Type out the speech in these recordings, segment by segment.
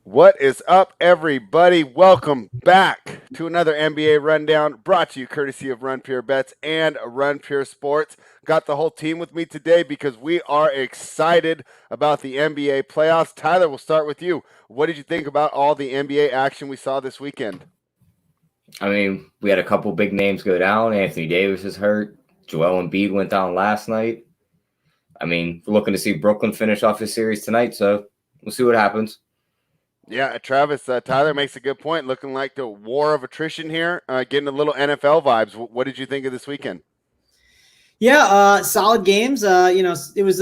What is up, everybody? Welcome back to another NBA Rundown brought to you courtesy of Run Pure Bets and Run Pure Sports. Got the whole team with me today because we are excited about the NBA playoffs. Tyler, we'll start with you. What did you think about all the NBA action we saw this weekend? I mean, we had a couple big names go down. Anthony Davis is hurt. Joel Embiid went down last night. I mean, we're looking to see Brooklyn finish off this series tonight, so we'll see what happens. Yeah, Travis, Tyler makes a good point. Looking like the war of attrition here, getting a little NFL vibes. What did you think of this weekend? Yeah, solid games. It was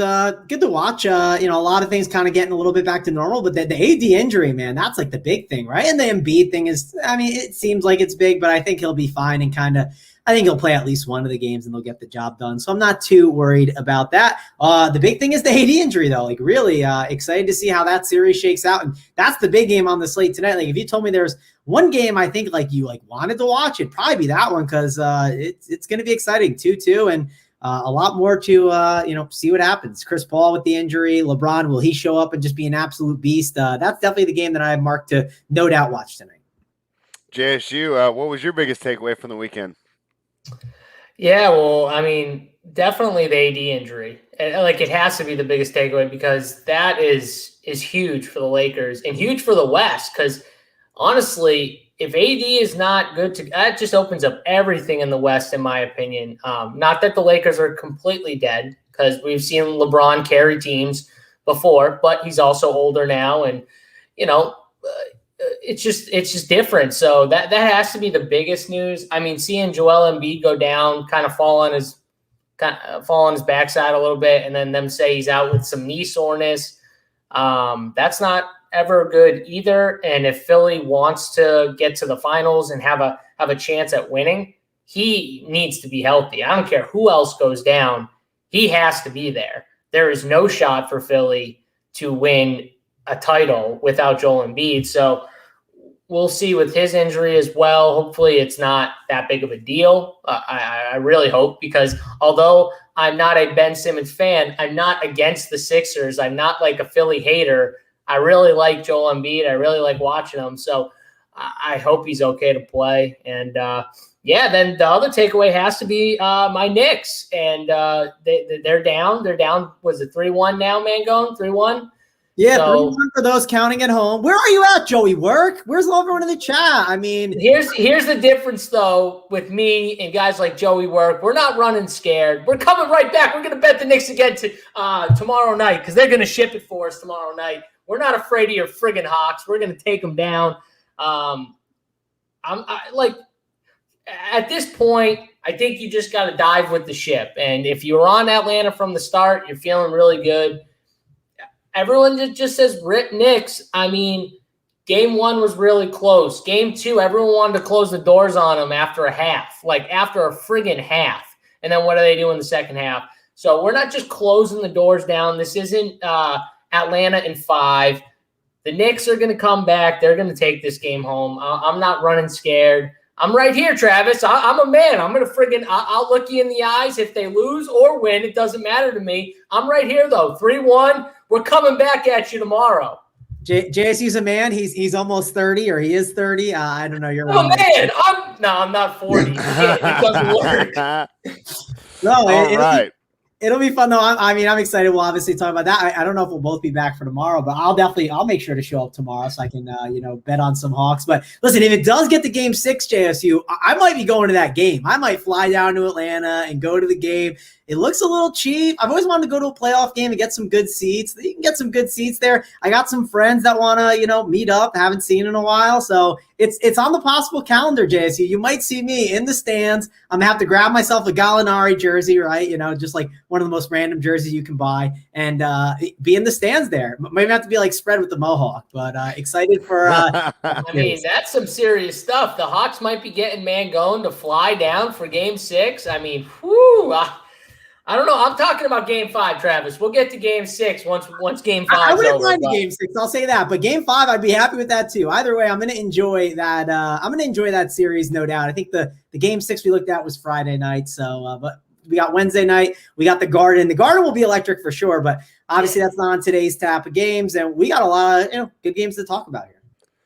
good to watch. A lot of things kind of getting a little bit back to normal, but the AD injury, man, that's like the big thing, right? And the Embiid thing is, I mean, it seems like it's big, but I think he'll be fine and I think he'll play at least one of the games and they'll get the job done. So I'm not too worried about that. The big thing is the AD injury, though. Like, really excited to see how that series shakes out. And that's the big game on the slate tonight. Like, if you told me there's one game I think like you like wanted to watch, it'd probably be that one because it's going to be exciting 2-2 and a lot more to see what happens. Chris Paul with the injury, LeBron, will he show up and just be an absolute beast? That's definitely the game that I have marked to no doubt watch tonight. JSU, what was your biggest takeaway from the weekend? Yeah, well, I mean, definitely the AD injury. Like, it has to be the biggest takeaway because that is huge for the Lakers and huge for the West. Because honestly, if AD is not good that just opens up everything in the West, in my opinion. Not that the Lakers are completely dead, because we've seen LeBron carry teams before, but he's also older now, and it's just different. So that has to be the biggest news. I mean, seeing Joel Embiid go down, kind of fall on his backside a little bit, and then them say he's out with some knee soreness. That's not ever good either. And if Philly wants to get to the finals and have a chance at winning, he needs to be healthy. I don't care who else goes down. He has to be there. There is no shot for Philly to win a title without Joel Embiid. So we'll see with his injury as well. Hopefully it's not that big of a deal. I really hope, because although I'm not a Ben Simmons fan, I'm not against the Sixers. I'm not like a Philly hater. I really like Joel Embiid. I really like watching him. So I hope he's okay to play. And then the other takeaway has to be my Knicks. And they're down. They're down. Was it 3-1 now, Mangone? 3-1? Yeah, so, 3-1 for those counting at home. Where are you at, Joey Work? Where's everyone in the chat? I mean, here's the difference, though, with me and guys like Joey Work. We're not running scared. We're coming right back. We're going to bet the Knicks again tomorrow night, because they're going to ship it for us tomorrow night. We're not afraid of your friggin' Hawks. We're going to take them down. At this point, I think you just got to dive with the ship. And if you were on Atlanta from the start, you're feeling really good. Everyone just says rip Knicks. I mean, game one was really close. Game two, everyone wanted to close the doors on them after a half, after a friggin' half. And then what do they do in the second half? So we're not just closing the doors down. This isn't Atlanta in 5. The Knicks are going to come back. They're going to take this game home. I'm not running scared. I'm right here, Travis. I'm a man. I'm going to I'll look you in the eyes if they lose or win. It doesn't matter to me. I'm right here, though. 3-1. We're coming back at you tomorrow. JSU's a man. He's almost 30, or he is 30. I don't know. You're right. Oh, man. I'm not 40. It doesn't work. No, it'll be fun, though. I'm excited. We'll obviously talk about that. I don't know if we'll both be back for tomorrow, but I'll make sure to show up tomorrow so I can, bet on some Hawks. But listen, if it does get to game 6, JSU, I might be going to that game. I might fly down to Atlanta and go to the game. It looks a little cheap. I've always wanted to go to a playoff game and get some good seats. You can get some good seats there. I got some friends that want to, meet up. Haven't seen in a while. So it's on the possible calendar, JSU. You might see me in the stands. I'm going to have to grab myself a Gallinari jersey, right? Just like one of the most random jerseys you can buy, and be in the stands there. Maybe have to be like spread with the Mohawk, but excited for I mean, that's some serious stuff. The Hawks might be getting Mangone to fly down for game 6. I mean, whoo, I don't know. I'm talking about game 5, Travis. We'll get to game 6 once game 5 is over. I wouldn't mind game 6. I'll say that. But game 5, I'd be happy with that too. Either way, I'm going to enjoy that. I'm going to enjoy that series, no doubt. I think the game 6 we looked at was Friday night. So, but we got Wednesday night. We got the Garden. The Garden will be electric for sure. But Obviously, that's not on today's tap of games, and we got a lot of good games to talk about here.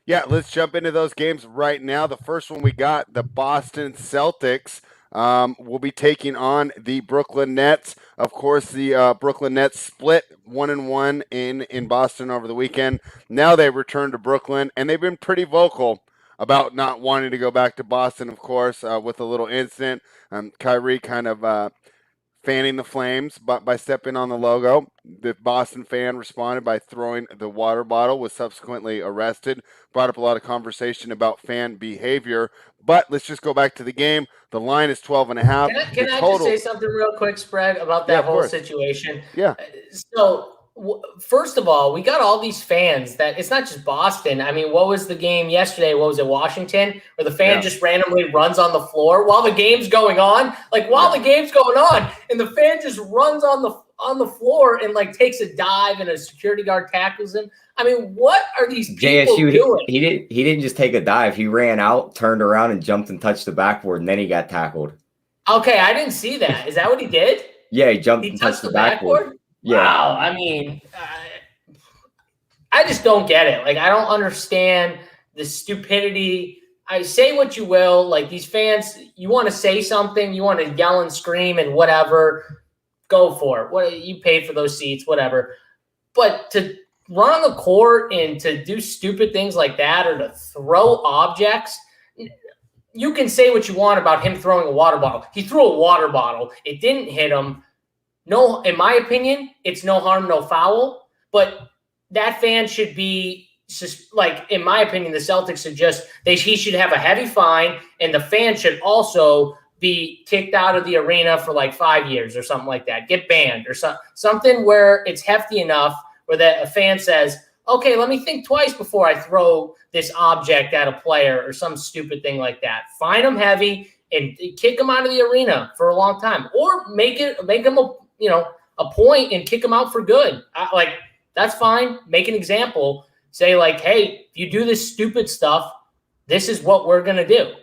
Yeah, let's jump into those games right now. The first one we got, the Boston Celtics will be taking on the Brooklyn Nets. Of course, the Brooklyn Nets split 1-1 in Boston over the weekend. Now they return to Brooklyn, and they've been pretty vocal about not wanting to go back to Boston, of course, with a little incident. Kyrie kind of fanning the flames by stepping on the logo. The Boston fan responded by throwing the water bottle, was subsequently arrested, brought up a lot of conversation about fan behavior. But let's just go back to the game. The line is 12.5. Can I just say something real quick, Spread, about that whole situation? Yeah. So, first of all, we got all these fans that it's not just Boston. I mean, what was the game yesterday? What was it, Washington? Where the fan just randomly runs on the floor while the game's going on? Like, while the game's going on, and the fan just runs on the floor and, like, takes a dive and a security guard tackles him. I mean, what are these people doing? He didn't just take a dive. He ran out, turned around, and jumped and touched the backboard, and then he got tackled. Okay, I didn't see that. Is that what he did? Yeah, he jumped and touched the backboard. Yeah. Wow. I mean, I just don't get it. Like, I don't understand the stupidity. I say what you will. Like, these fans, you want to say something, you want to yell and scream and whatever, go for it. What you paid for those seats, whatever. But to run on the court and to do stupid things like that, or to throw objects, you can say what you want about him throwing a water bottle. He threw a water bottle. It didn't hit him. No, in my opinion, it's no harm, no foul. But that fan should be just, like, in my opinion, the Celtics he should have a heavy fine, and the fan should also be kicked out of the arena for like 5 years or something like that. Get banned or something where it's hefty enough where that a fan says, okay, let me think twice before I throw this object at a player or some stupid thing like that. Fine them heavy and kick them out of the arena for a long time, or make them a point and kick them out for good. That's fine. Make an example. Say, like, hey, if you do this stupid stuff, this is what we're going to do.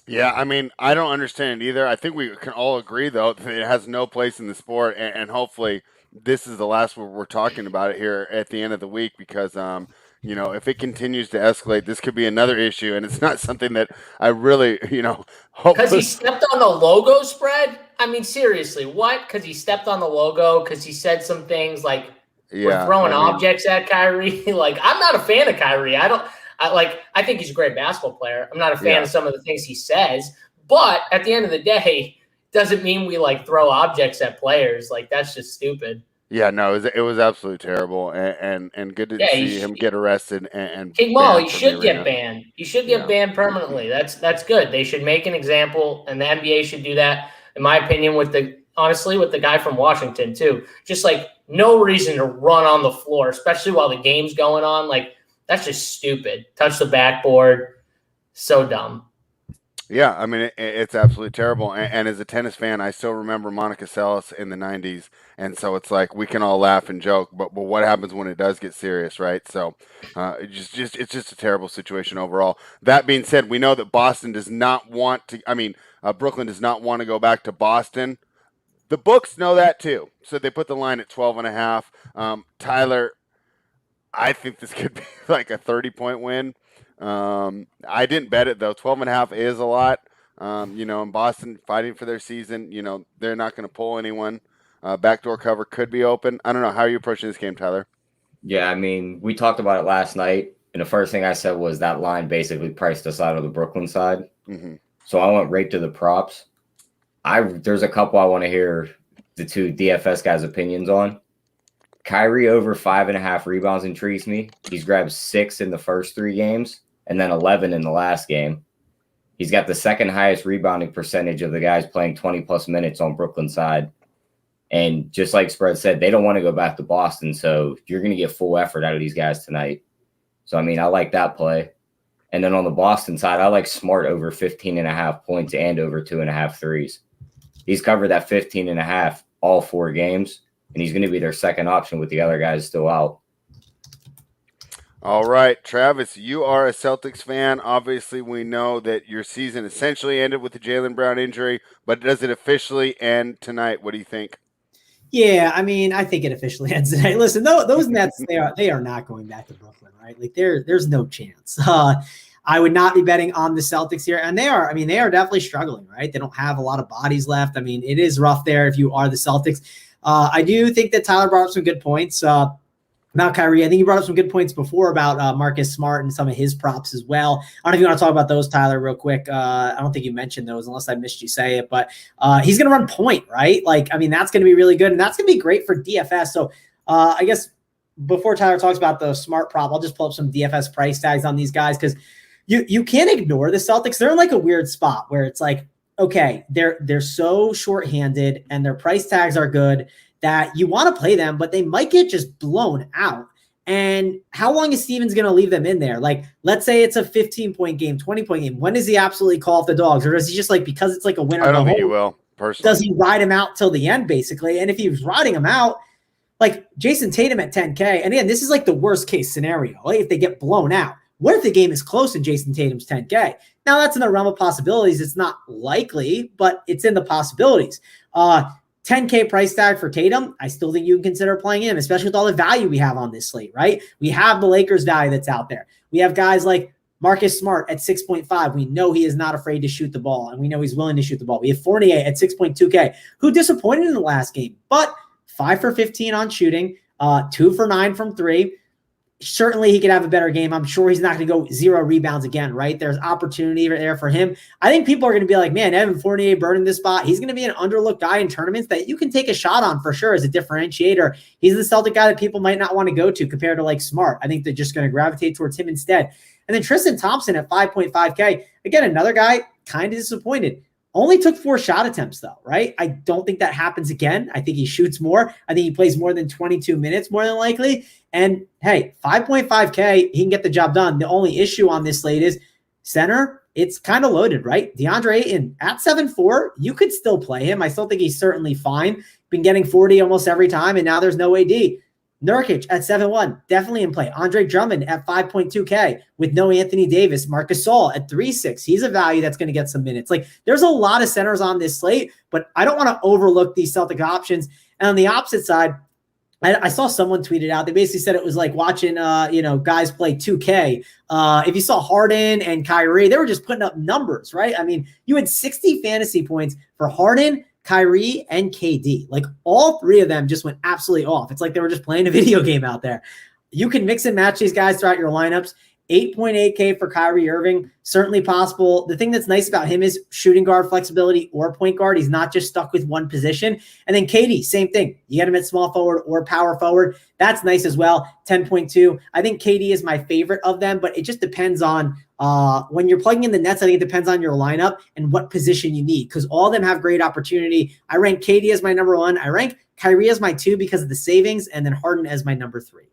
Yeah, I mean, I don't understand it either. I think we can all agree, though, that it has no place in the sport, and hopefully this is the last where we're talking about it here at the end of the week, because if it continues to escalate, this could be another issue, and it's not something that I really, hope. Because he stepped on the logo, Spread? I mean, seriously, what? Because he stepped on the logo, because he said some things like, we're throwing objects at Kyrie. Like, I'm not a fan of Kyrie. I think he's a great basketball player. I'm not a fan of some of the things he says, but at the end of the day, doesn't mean we like throw objects at players. Like, that's just stupid. Yeah, no, it was absolutely terrible, and good to see him get arrested and King Maul, he should get banned. He should get banned permanently. That's good. They should make an example, and the NBA should do that, in my opinion, with the guy from Washington too. Just like, no reason to run on the floor, especially while the game's going on. Like, that's just stupid. Touch the backboard. So dumb. Yeah, I mean, it's absolutely terrible. And as a tennis fan, I still remember Monica Seles in the 90s. And so it's like, we can all laugh and joke, but what happens when it does get serious, right? So it's just a terrible situation overall. That being said, we know that Brooklyn does not want to go back to Boston. The books know that too. So they put the line at 12.5. Tyler, I think this could be like a 30-point win. I didn't bet it, though. 12.5 is a lot. In Boston fighting for their season, they're not going to pull anyone. Backdoor cover could be open. I don't know. How are you approaching this game, Tyler? Yeah, I mean, we talked about it last night, and the first thing I said was that line basically priced us out of the Brooklyn side. Mm-hmm. So I went right to the props. There's a couple I want to hear the two DFS guys' opinions on. Kyrie over 5.5 rebounds intrigues me. He's grabbed 6 in the first 3 games and then 11 in the last game. He's got the second highest rebounding percentage of the guys playing 20-plus minutes on Brooklyn's side. And just like Spread said, they don't want to go back to Boston, so you're going to get full effort out of these guys tonight. So, I mean, I like that play. And then on the Boston side, I like Smart over 15.5 points and over 2.5 threes. He's covered that 15.5 all 4 games, and he's going to be their second option with the other guys still out. All right, Travis, you are a Celtics fan. Obviously, we know that your season essentially ended with the Jaylen Brown injury, but does it officially end tonight? What do you think? Yeah, I mean, I think it officially ends today. Listen, those Nets, they are not going back to Brooklyn, right? Like there's no chance. I would not be betting on the Celtics here. And they are definitely struggling, right? They don't have a lot of bodies left. I mean, it is rough there if you are the Celtics. I do think that Tyler brought up some good points about Kyrie. I think you brought up some good points before about Marcus Smart and some of his props as well. I don't know if you want to talk about those, Tyler, real quick. I don't think you mentioned those unless I missed you say it, but he's going to run point, right? Like, I mean, that's going to be really good, and that's going to be great for DFS. So I guess before Tyler talks about the Smart prop, I'll just pull up some DFS price tags on these guys because you can't ignore the Celtics. They're in like a weird spot where it's like, okay, they're so shorthanded and their price tags are good that you want to play them, but they might get just blown out. And how long is Stevens going to leave them in there? Like, let's say it's a 15-point game, 20-point game. When does he absolutely call off the dogs? Or does he just like, because it's like a winner? I don't think he will, personally. Does he ride him out till the end, basically? And if he's riding him out, like Jason Tatum at 10K, and again, this is like the worst case scenario, like if they get blown out. What if the game is close and Jason Tatum's 10K? Now, that's in the realm of possibilities. It's not likely, but it's in the possibilities. 10K price tag for Tatum, I still think you can consider playing him, especially with all the value we have on this slate, right? We have the Lakers value that's out there. We have guys like Marcus Smart at 6.5. We know he is not afraid to shoot the ball, and we know he's willing to shoot the ball. We have Fournier at 6.2K, who disappointed in the last game, but 5 for 15 on shooting, 2 for 9 from 3. Certainly he could have a better game. I'm sure he's not going to go 0 rebounds again, right? There's opportunity there for him. I think people are going to be like, man, Evan Fournier burning this spot. He's going to be an underlooked guy in tournaments that you can take a shot on for sure as a differentiator. He's the Celtic guy that people might not want to go to compared to like Smart. I think they're just going to gravitate towards him instead. And then Tristan Thompson at 5.5K. Again, another guy kind of disappointed. Only took 4 shot attempts, though, right? I don't think that happens again. I think he shoots more. I think he plays more than 22 minutes, more than likely. And, hey, 5.5K, he can get the job done. The only issue on this slate is center, it's kind of loaded, right? DeAndre Ayton at 7.4, you could still play him. I still think he's certainly fine. Been getting 40 almost every time, and now there's no AD. Nurkic at 7.1, definitely in play. Andre Drummond at 5.2K with no Anthony Davis. Marcus Gasol at 3.6. He's a value that's going to get some minutes. Like, there's a lot of centers on this slate, but I don't want to overlook these Celtic options. And on the opposite side, I saw someone tweet it out. They basically said it was like watching, guys play 2K. If you saw Harden and Kyrie, they were just putting up numbers, right? I mean, you had 60 fantasy points for Harden, Kyrie, and KD. Like, all 3 of them just went absolutely off. It's like they were just playing a video game out there. You can mix and match these guys throughout your lineups. 8.8K for Kyrie Irving, certainly possible. The thing that's nice about him is shooting guard flexibility or point guard. He's not just stuck with one position. And then KD, same thing. You get him at small forward or power forward. That's nice as well. 10.2. I think KD is my favorite of them, but it just depends on when you're plugging in the Nets. I think it depends on your lineup and what position you need, because all of them have great opportunity. I rank KD as my number 1. I rank Kyrie as my 2 because of the savings, and then Harden as my number 3.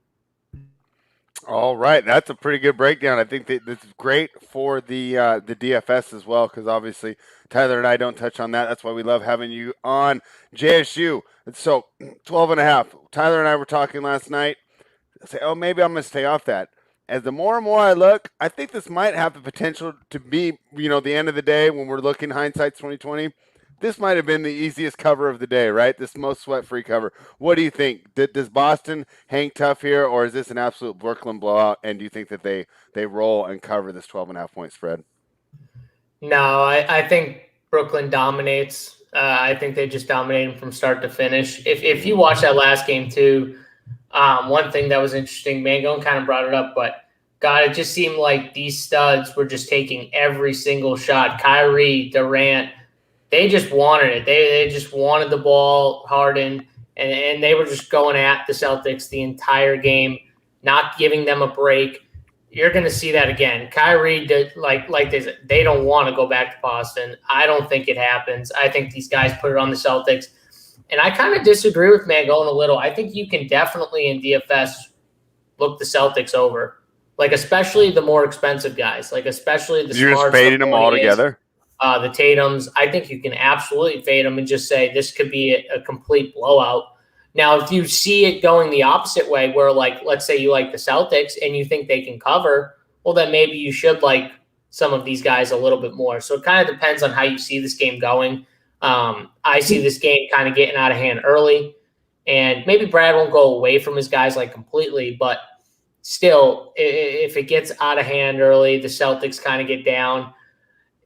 All right, that's a pretty good breakdown. I think that this is great for the DFS as well, because obviously Tyler and I don't touch on that. That's why we love having you on JSU. So 12.5. Tyler and I were talking last night. I say, maybe I'm going to stay off that. As the more and more I look, I think this might have the potential to be, the end of the day when we're looking hindsight 2020. This might have been the easiest cover of the day, right? This most sweat-free cover. What do you think? Does Boston hang tough here, or is this an absolute Brooklyn blowout? And do you think that they roll and cover this 12.5-point spread? No, I think Brooklyn dominates. I think they just dominate them from start to finish. If you watch that last game too, one thing that was interesting, Mangone kind of brought it up, but God, it just seemed like these studs were just taking every single shot. Kyrie, Durant, they just wanted it. They just wanted the ball, Harden, and they were just going at the Celtics the entire game, not giving them a break. You're going to see that again. Kyrie did like this. They don't want to go back to Boston. I don't think it happens. I think these guys put it on the Celtics. And I kind of disagree with Mangone a little. I think you can definitely in DFS look the Celtics over, like especially the more expensive guys, like especially the You're just fading them all together. The Tatums, I think you can absolutely fade them and just say this could be a complete blowout. Now, if you see it going the opposite way, where like, let's say you like the Celtics and you think they can cover, well, then maybe you should like some of these guys a little bit more. So it kind of depends on how you see this game going. I see this game kind of getting out of hand early. And maybe Brad won't go away from his guys like completely, but still, if it gets out of hand early, the Celtics kind of get down.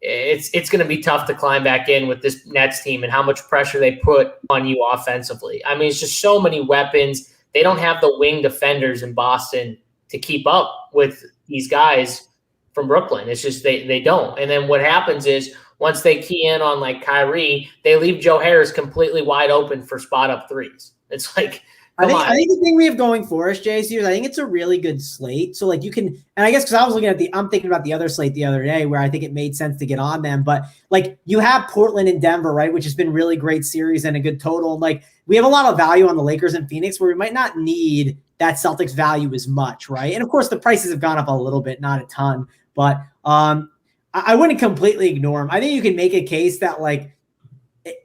It's going to be tough to climb back in with this Nets team and how much pressure they put on you offensively. I mean, it's just so many weapons. They don't have the wing defenders in Boston to keep up with these guys from Brooklyn. It's just they don't. And then what happens is once they key in on like Kyrie, they leave Joe Harris completely wide open for spot up threes. It's like, I think the thing we have going for us, JSU, is I think it's a really good slate. So like you can, and I guess because I was looking at I'm thinking about the other slate the other day where I think it made sense to get on them. But like you have Portland and Denver, right, which has been really great series and a good total. And like we have a lot of value on the Lakers and Phoenix where we might not need that Celtics value as much, right? And of course the prices have gone up a little bit, not a ton, but I wouldn't completely ignore them. I think you can make a case that like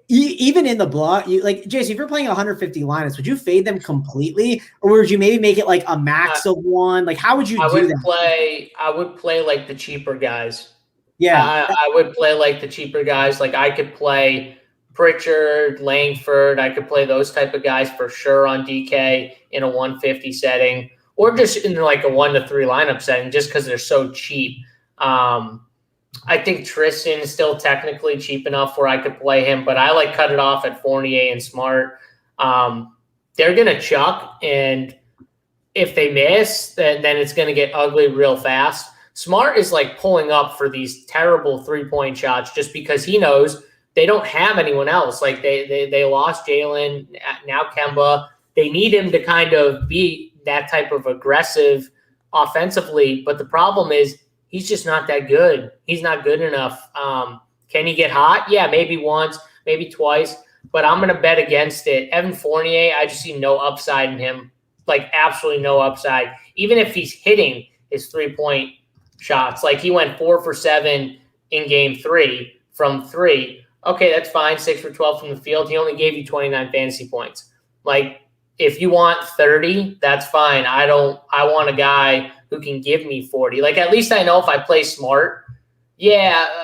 even in the block, you like Jason, if you're playing 150 lineups, would you fade them completely, or would you maybe make it like a max of one? Like, how would you do that? I would play like the cheaper guys. Yeah, I would play like the cheaper guys. Like I could play Pritchard, Langford. I could play those type of guys for sure on DK in a 150 setting, or just in like a 1 to 3 lineup setting, just because they're so cheap. I think Tristan is still technically cheap enough where I could play him, but I like cut it off at Fournier and Smart. They're going to chuck, and if they miss, then it's going to get ugly real fast. Smart is like pulling up for these terrible 3-point shots just because he knows they don't have anyone else. Like they lost Jalen, now Kemba. They need him to kind of be that type of aggressive offensively, but the problem is he's just not that good. He's not good enough. Can he get hot? Yeah, maybe once, maybe twice, but I'm going to bet against it. Evan Fournier, I just see no upside in him, like absolutely no upside. Even if he's hitting his 3-point shots, like he went 4 for 7 in game 3 from 3. Okay, that's fine. 6 for 12 from the field. He only gave you 29 fantasy points. Like if you want 30, that's fine. I want a guy who can give me 40. Like, at least I know if I play Smart,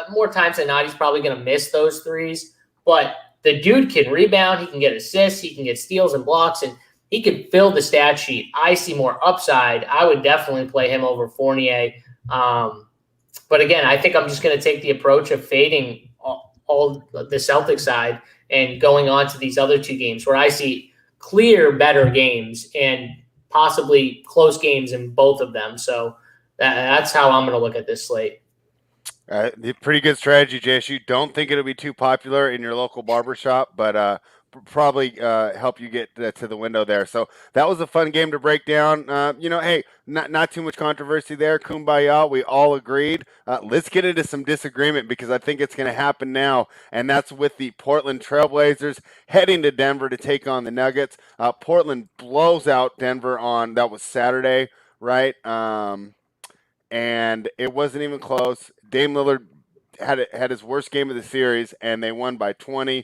more times than not, he's probably going to miss those threes. But the dude can rebound. He can get assists. He can get steals and blocks, and he can fill the stat sheet. I see more upside. I would definitely play him over Fournier. But again, I think I'm just going to take the approach of fading all the Celtics side and going on to these other 2 games where I see clear better games and possibly close games in both of them. So that's how I'm going to look at this slate. Pretty good strategy, JSU. Don't think it'll be too popular in your local barbershop, but probably help you get to the window there. So that was a fun game to break down. Hey, not too much controversy there. Kumbaya, we all agreed. Let's get into some disagreement because I think it's going to happen now, and that's with the Portland Trailblazers heading to Denver to take on the Nuggets. Portland blows out Denver that was Saturday, right? And it wasn't even close. Dame Lillard had his worst game of the series, and they won by 20.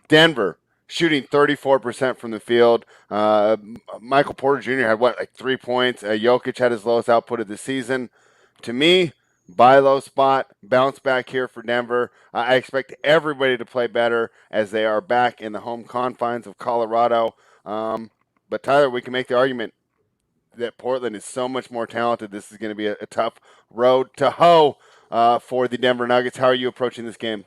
Denver shooting 34% from the field. Michael Porter Jr. had 3 points. Jokic had his lowest output of the season. To me, buy low spot, bounce back here for Denver. I expect everybody to play better as they are back in the home confines of Colorado. But Tyler, we can make the argument that Portland is so much more talented. This is going to be a tough road to hoe for the Denver Nuggets. How are you approaching this game?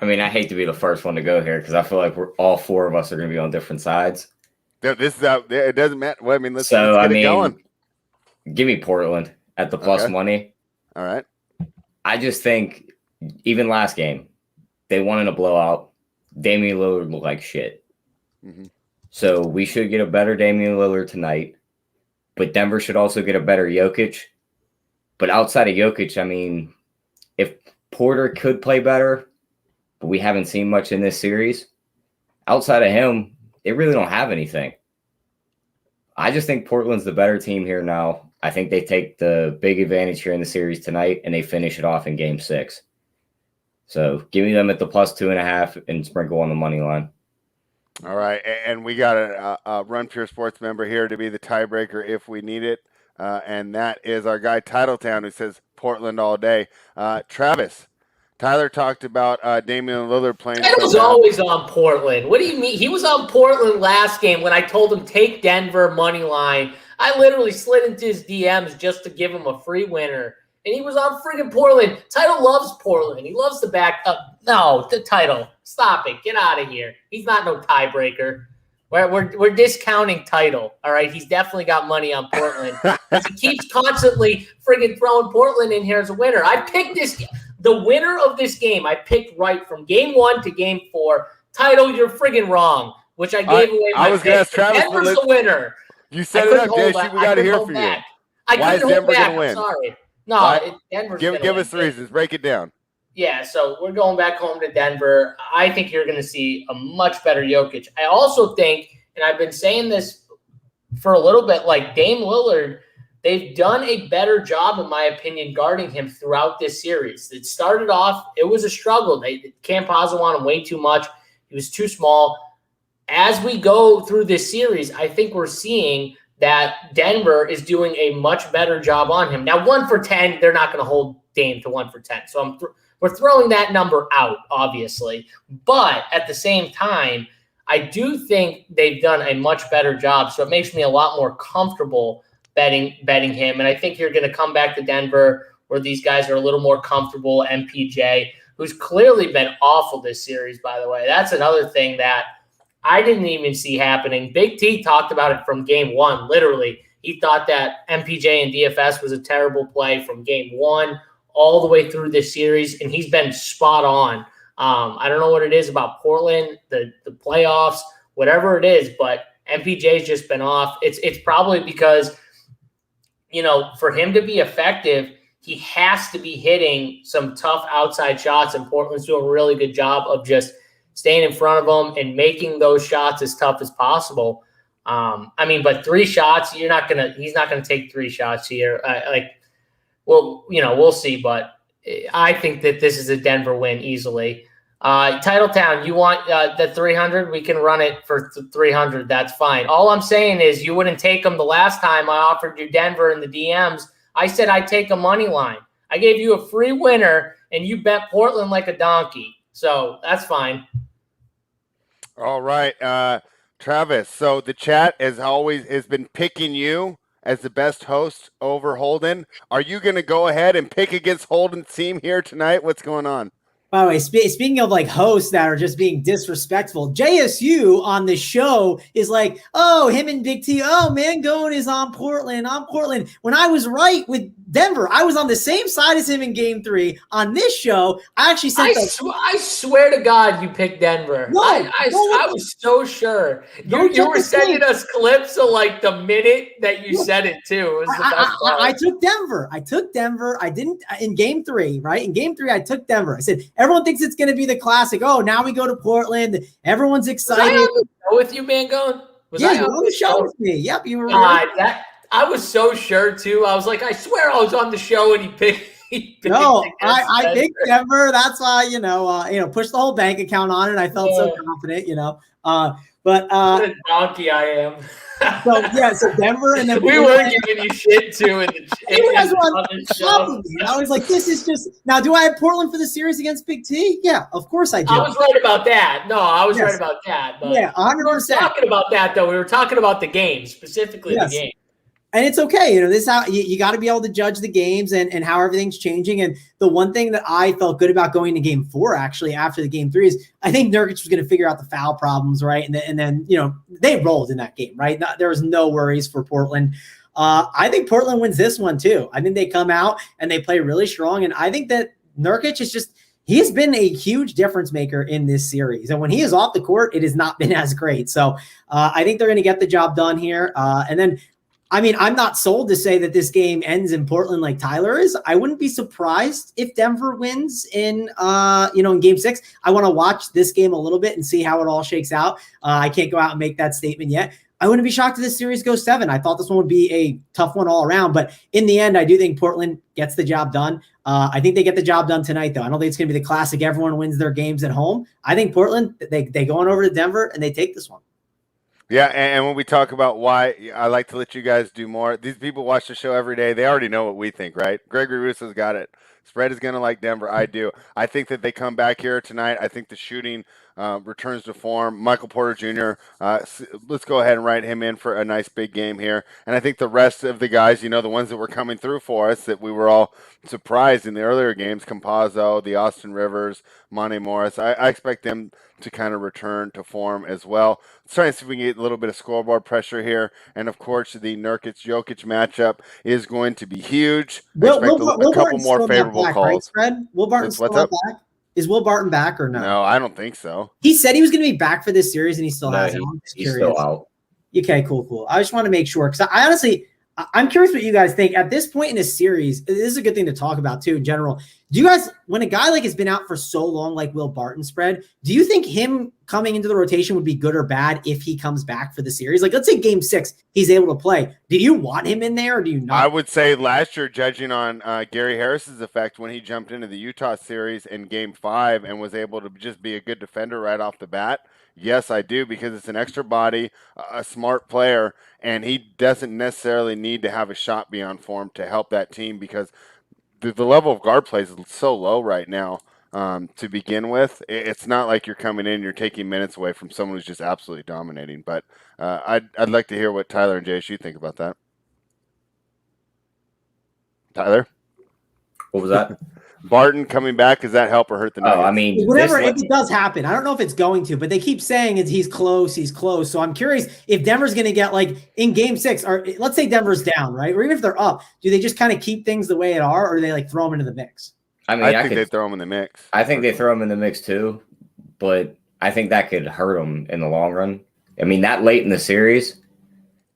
I mean, I hate to be the first one to go here because I feel like all 4 of us are going to be on different sides. This is it doesn't matter. Well, I mean, let's get it going. Give me Portland at the plus money. All right. I just think even last game, they won in a blowout. Damian Lillard looked like shit. Mm-hmm. So we should get a better Damian Lillard tonight. But Denver should also get a better Jokic. But outside of Jokic, I mean, if Porter could play better, but we haven't seen much in this series, outside of him, they really don't have anything. I just think Portland's the better team here now. I think they take the big advantage here in the series tonight, and they finish it off in game 6. So give me them at the plus 2.5 and sprinkle on the money line. All right, and we got a Run Pure Sports member here to be the tiebreaker if we need it, and that is our guy Titletown who says Portland all day. Travis, Tyler talked about Damian Lillard playing. He was always on Portland. What do you mean? He was on Portland last game when I told him take Denver money line. I literally slid into his DMs just to give him a free winner. And he was on freaking Portland. Title loves Portland. He loves the back up. No, the Title. Stop it. Get out of here. He's not no tiebreaker. We're discounting Title. All right. He's definitely got money on Portland. He keeps constantly friggin' throwing Portland in here as a winner. I picked the winner of this game. I picked right from game 1 to game 4. Title, you're friggin' wrong, which I gave away. I was going to ask Travis. Denver's the winner. You set it up, JSU. We got to hear from you. Why is Denver going to win? Sorry. No, Denver's give us the reasons. Break it down. Yeah, so we're going back home to Denver. I think you're going to see a much better Jokic. I also think, and I've been saying this for a little bit, like Dame Lillard, they've done a better job, in my opinion, guarding him throughout this series. It started off, it was a struggle. Campazzo on him way too much. He was too small. As we go through this series, I think we're seeing that Denver is doing a much better job on him. Now, 1 for 10, they're not going to hold Dame to 1 for 10. So we're throwing that number out, obviously. But at the same time, I do think they've done a much better job. So it makes me a lot more comfortable betting him. And I think you're going to come back to Denver where these guys are a little more comfortable. MPJ, who's clearly been awful this series, by the way. That's another thing that I didn't even see happening. Big T talked about it from game 1, literally. He thought that MPJ and DFS was a terrible play from game 1 all the way through this series, and he's been spot on. I don't know what it is about Portland, the playoffs, whatever it is, but MPJ's just been off. It's probably because, for him to be effective, he has to be hitting some tough outside shots, and Portland's doing a really good job of just staying in front of them and making those shots as tough as possible. But 3 shots, he's not gonna take 3 shots here. We'll see, but I think that this is a Denver win easily. Titletown, you want the 300? We can run it for 300. That's fine. All I'm saying is you wouldn't take them the last time I offered you Denver in the DMs. I said I'd take a money line. I gave you a free winner, and you bet Portland like a donkey. So that's fine. All right, Travis. So the chat, as always, has been picking you as the best host over Holden. Are you going to go ahead and pick against Holden's team here tonight? What's going on? By the way, speaking of like hosts that are just being disrespectful, JSU on the show is like, oh, him and Big T, oh, Mangone is on Portland. When I was right with Denver, I was on the same side as him in game 3. On this show, I actually said I swear to God you picked Denver. No, I was so sure. You were sending us clips of like the minute that you said it too. It was the best part. I took Denver. I didn't in game 3, right? In game 3, I took Denver. I said, everyone thinks it's going to be the classic. Oh, now we go to Portland. Everyone's excited. Was I on the show with you, Mangone? You were on the show with me. Yep, you were right. I was so sure too. I was like, I swear I was on the show and he picked. No, I picked Denver. That's why pushed the whole bank account on it. I felt so confident, But what a donkey I am. So Denver, and then we were giving you shit too in the show. I was like, this is just now. Do I have Portland for the series against Big T? Yeah, of course I do. I was right about that. No, I was right about that. But 100%. We were talking about that though. We were talking about the game, specifically the game. And it's okay. This is how you got to be able to judge the games and how everything's changing. And the one thing that I felt good about going to game 4, actually, after the game 3 is I think Nurkic was going to figure out the foul problems, right? And then they rolled in that game, right? There was no worries for Portland. I think Portland wins this one too. I think they come out and they play really strong. And I think that Nurkic is he's been a huge difference maker in this series. And when he is off the court, it has not been as great. So I think they're going to get the job done here. And then, I'm not sold to say that this game ends in Portland like Tyler is. I wouldn't be surprised if Denver wins in game 6. I want to watch this game a little bit and see how it all shakes out. I can't go out and make that statement yet. I wouldn't be shocked if this series goes 7. I thought this one would be a tough one all around, but in the end, I do think Portland gets the job done. I think they get the job done tonight, though. I don't think it's going to be the classic. Everyone wins their games at home. I think Portland, they go on over to Denver and they take this one. Yeah, and when we talk about why, I like to let you guys do more. These people watch the show every day. They already know what we think, right? Gregory Russo's got it. Spread is going to like Denver. I do. I think that they come back here tonight. I think the shooting returns to form. Michael Porter Jr., let's go ahead and write him in for a nice big game here. And I think the rest of the guys, the ones that were coming through for us that we were all surprised in the earlier games, Campazzo, the Austin Rivers, Monte Morris, I expect them to kind of return to form as well. Let's try and see if we can get a little bit of scoreboard pressure here. And of course, the Nurkic-Jokic matchup is going to be huge. I expect a couple more favorable calls. Right, Will Barton's still not back? Is Will Barton back or no? No, I don't think so. He said he was going to be back for this series, and he still hasn't. He's still out. Okay, cool. I just want to make sure, because I honestly, I'm curious what you guys think. At this point in a series, this is a good thing to talk about too in general. Do you guys, when a guy like has been out for so long, like Will Barton spread, do you think him coming into the rotation would be good or bad if he comes back for the series? Like, let's say game 6, he's able to play. Do you want him in there or do you not? I would say last year, judging on Gary Harris's effect when he jumped into the Utah series in game 5 and was able to just be a good defender right off the bat. Yes, I do, because it's an extra body, a smart player, and he doesn't necessarily need to have a shot beyond form to help that team, because the level of guard play is so low right now to begin with. It's not like you're coming in and you're taking minutes away from someone who's just absolutely dominating. But I'd like to hear what Tyler and JSU think about that. Tyler? What was that? Barton coming back, does that help or hurt the Nuggets? Oh, I mean, whatever, if it does happen, I don't know if it's going to, but they keep saying he's close. So I'm curious if Denver's going to get, like, in game 6, or let's say Denver's down, right? Or even if they're up, do they just kind of keep things the way it are, or do they, like, throw them into the mix? I mean, I think they throw them in the mix. I think they throw them in the mix too, but I think that could hurt them in the long run. I mean, that late in the series,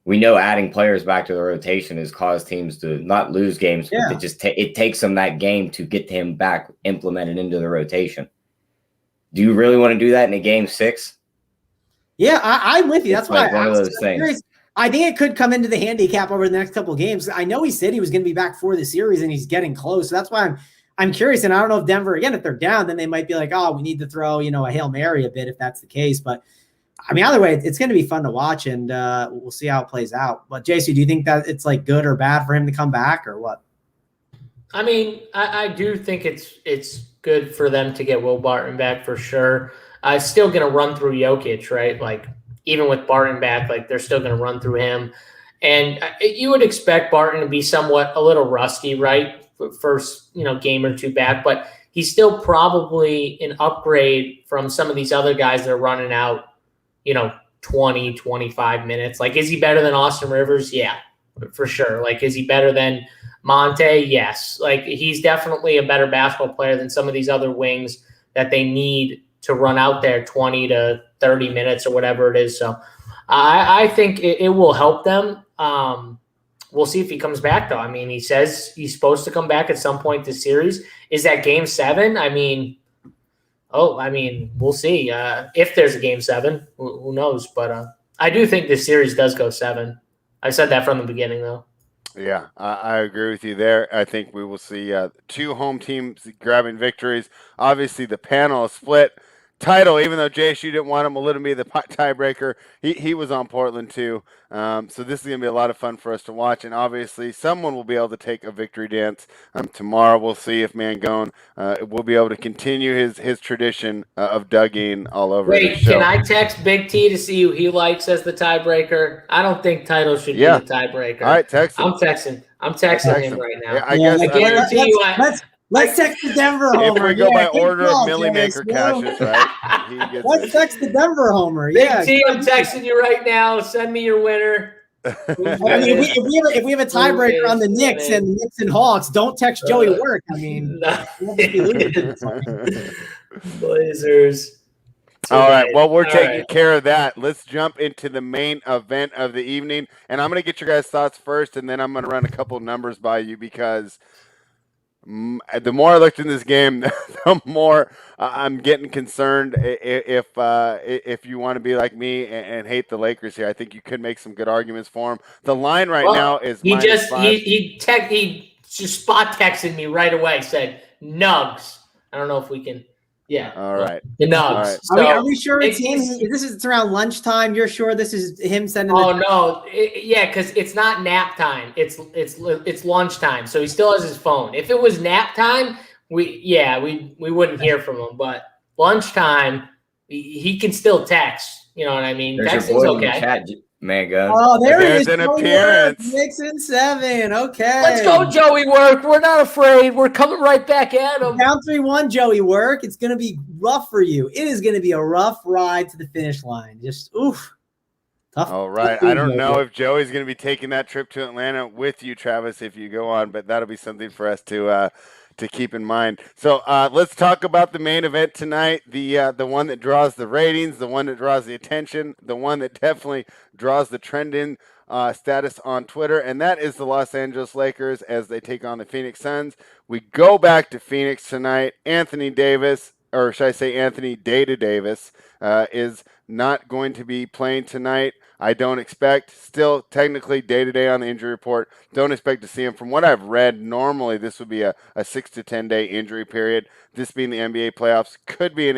we know adding players back to the rotation has caused teams to not lose games, but to just it takes them that game to get him back implemented into the rotation. Do you really want to do that in a game 6? Yeah, I'm with you. That's why one of those things. I think it could come into the handicap over the next couple of games. I know he said he was going to be back for the series, and he's getting close. So that's why I'm curious. And I don't know if Denver, again, if they're down, then they might be like, oh, we need to throw, a Hail Mary a bit if that's the case. But I mean, either way, it's going to be fun to watch, and we'll see how it plays out. But JC, do you think that it's like good or bad for him to come back, or what? I mean, I do think it's good for them to get Will Barton back for sure. Still going to run through Jokic, right? Like, even with Barton back, like, they're still going to run through him. And you would expect Barton to be somewhat a little rusty, right? First, game or two back, but he's still probably an upgrade from some of these other guys that are running out, 20, 25 minutes. Like, is he better than Austin Rivers? Yeah, for sure. Like, is he better than Monte? Yes. Like, he's definitely a better basketball player than some of these other wings that they need to run out there 20 to 30 minutes or whatever it is. So I think it will help them. We'll see if he comes back, though. I mean, he says he's supposed to come back at some point this series. Is that game 7? I mean, we'll see. If there's a game 7, who knows? But I do think this series does go 7. I said that from the beginning, though. Yeah, I agree with you there. I think we will see 2 home teams grabbing victories. Obviously, the panel is split. Title, even though JSU didn't want him to be the tiebreaker, he was on Portland too. So this is going to be a lot of fun for us to watch. And obviously, someone will be able to take a victory dance tomorrow. We'll see if Mangone will be able to continue his tradition of dugging all over. Wait, can I text Big T to see who he likes as the tiebreaker? I don't think Title should be the tiebreaker. All right, text him. I'm texting him right now. Yeah, I guess. I guarantee you. Let's text the Denver homer. If we go by order of Millie Maker Cassius, right? Let's text the Denver homer. Big T, I'm texting you right now. Send me your winner. I mean, if we have a tiebreaker on the Knicks and Hawks, don't text Joey Work. I mean, Blazers. All right. Well, we're taking care of that. Let's jump into the main event of the evening, and I'm going to get your guys' thoughts first, and then I'm going to run a couple numbers by you, because the more I looked in this game, the more I'm getting concerned. If you want to be like me and hate the Lakers here, I think you could make some good arguments for them. The line now is he just spot texted me right away. Said Nugs. I don't know if we can Yeah. All right. The Nugs. All right. So Are we sure it's him? It's around lunchtime. You're sure this is him sending? Oh no, yeah, because it's not nap time. It's lunchtime, so he still has his phone. If it was nap time, we wouldn't hear from him. But lunchtime, he can still text. You know what I mean? There's Texting's your boy in the okay. chat, Mangone. Oh, There's he is. an appearance. 6 and 7. Okay. Let's go, Joey Work. We're not afraid. We're coming right back at him. Down 3-1, Joey Work. It's going to be rough for you. It is going to be a rough ride to the finish line. Just oof. Tough. All right. I don't know if Joey's going to be taking that trip to Atlanta with you, Travis, if you go on, but that'll be something for us to keep in mind. So let's talk about the main event tonight, the one that draws the ratings, the one that draws the attention, the one that definitely draws the trending status on Twitter, and that is the Los Angeles Lakers as they take on the Phoenix Suns. We go back to Phoenix tonight. Anthony Davis, or should I say Anthony Data Davis, is not going to be playing tonight. I don't expect, still technically day-to-day on the injury report, don't expect to see him. From what I've read, normally this would be a 6 to 10 day injury period. This being the NBA playoffs, could be an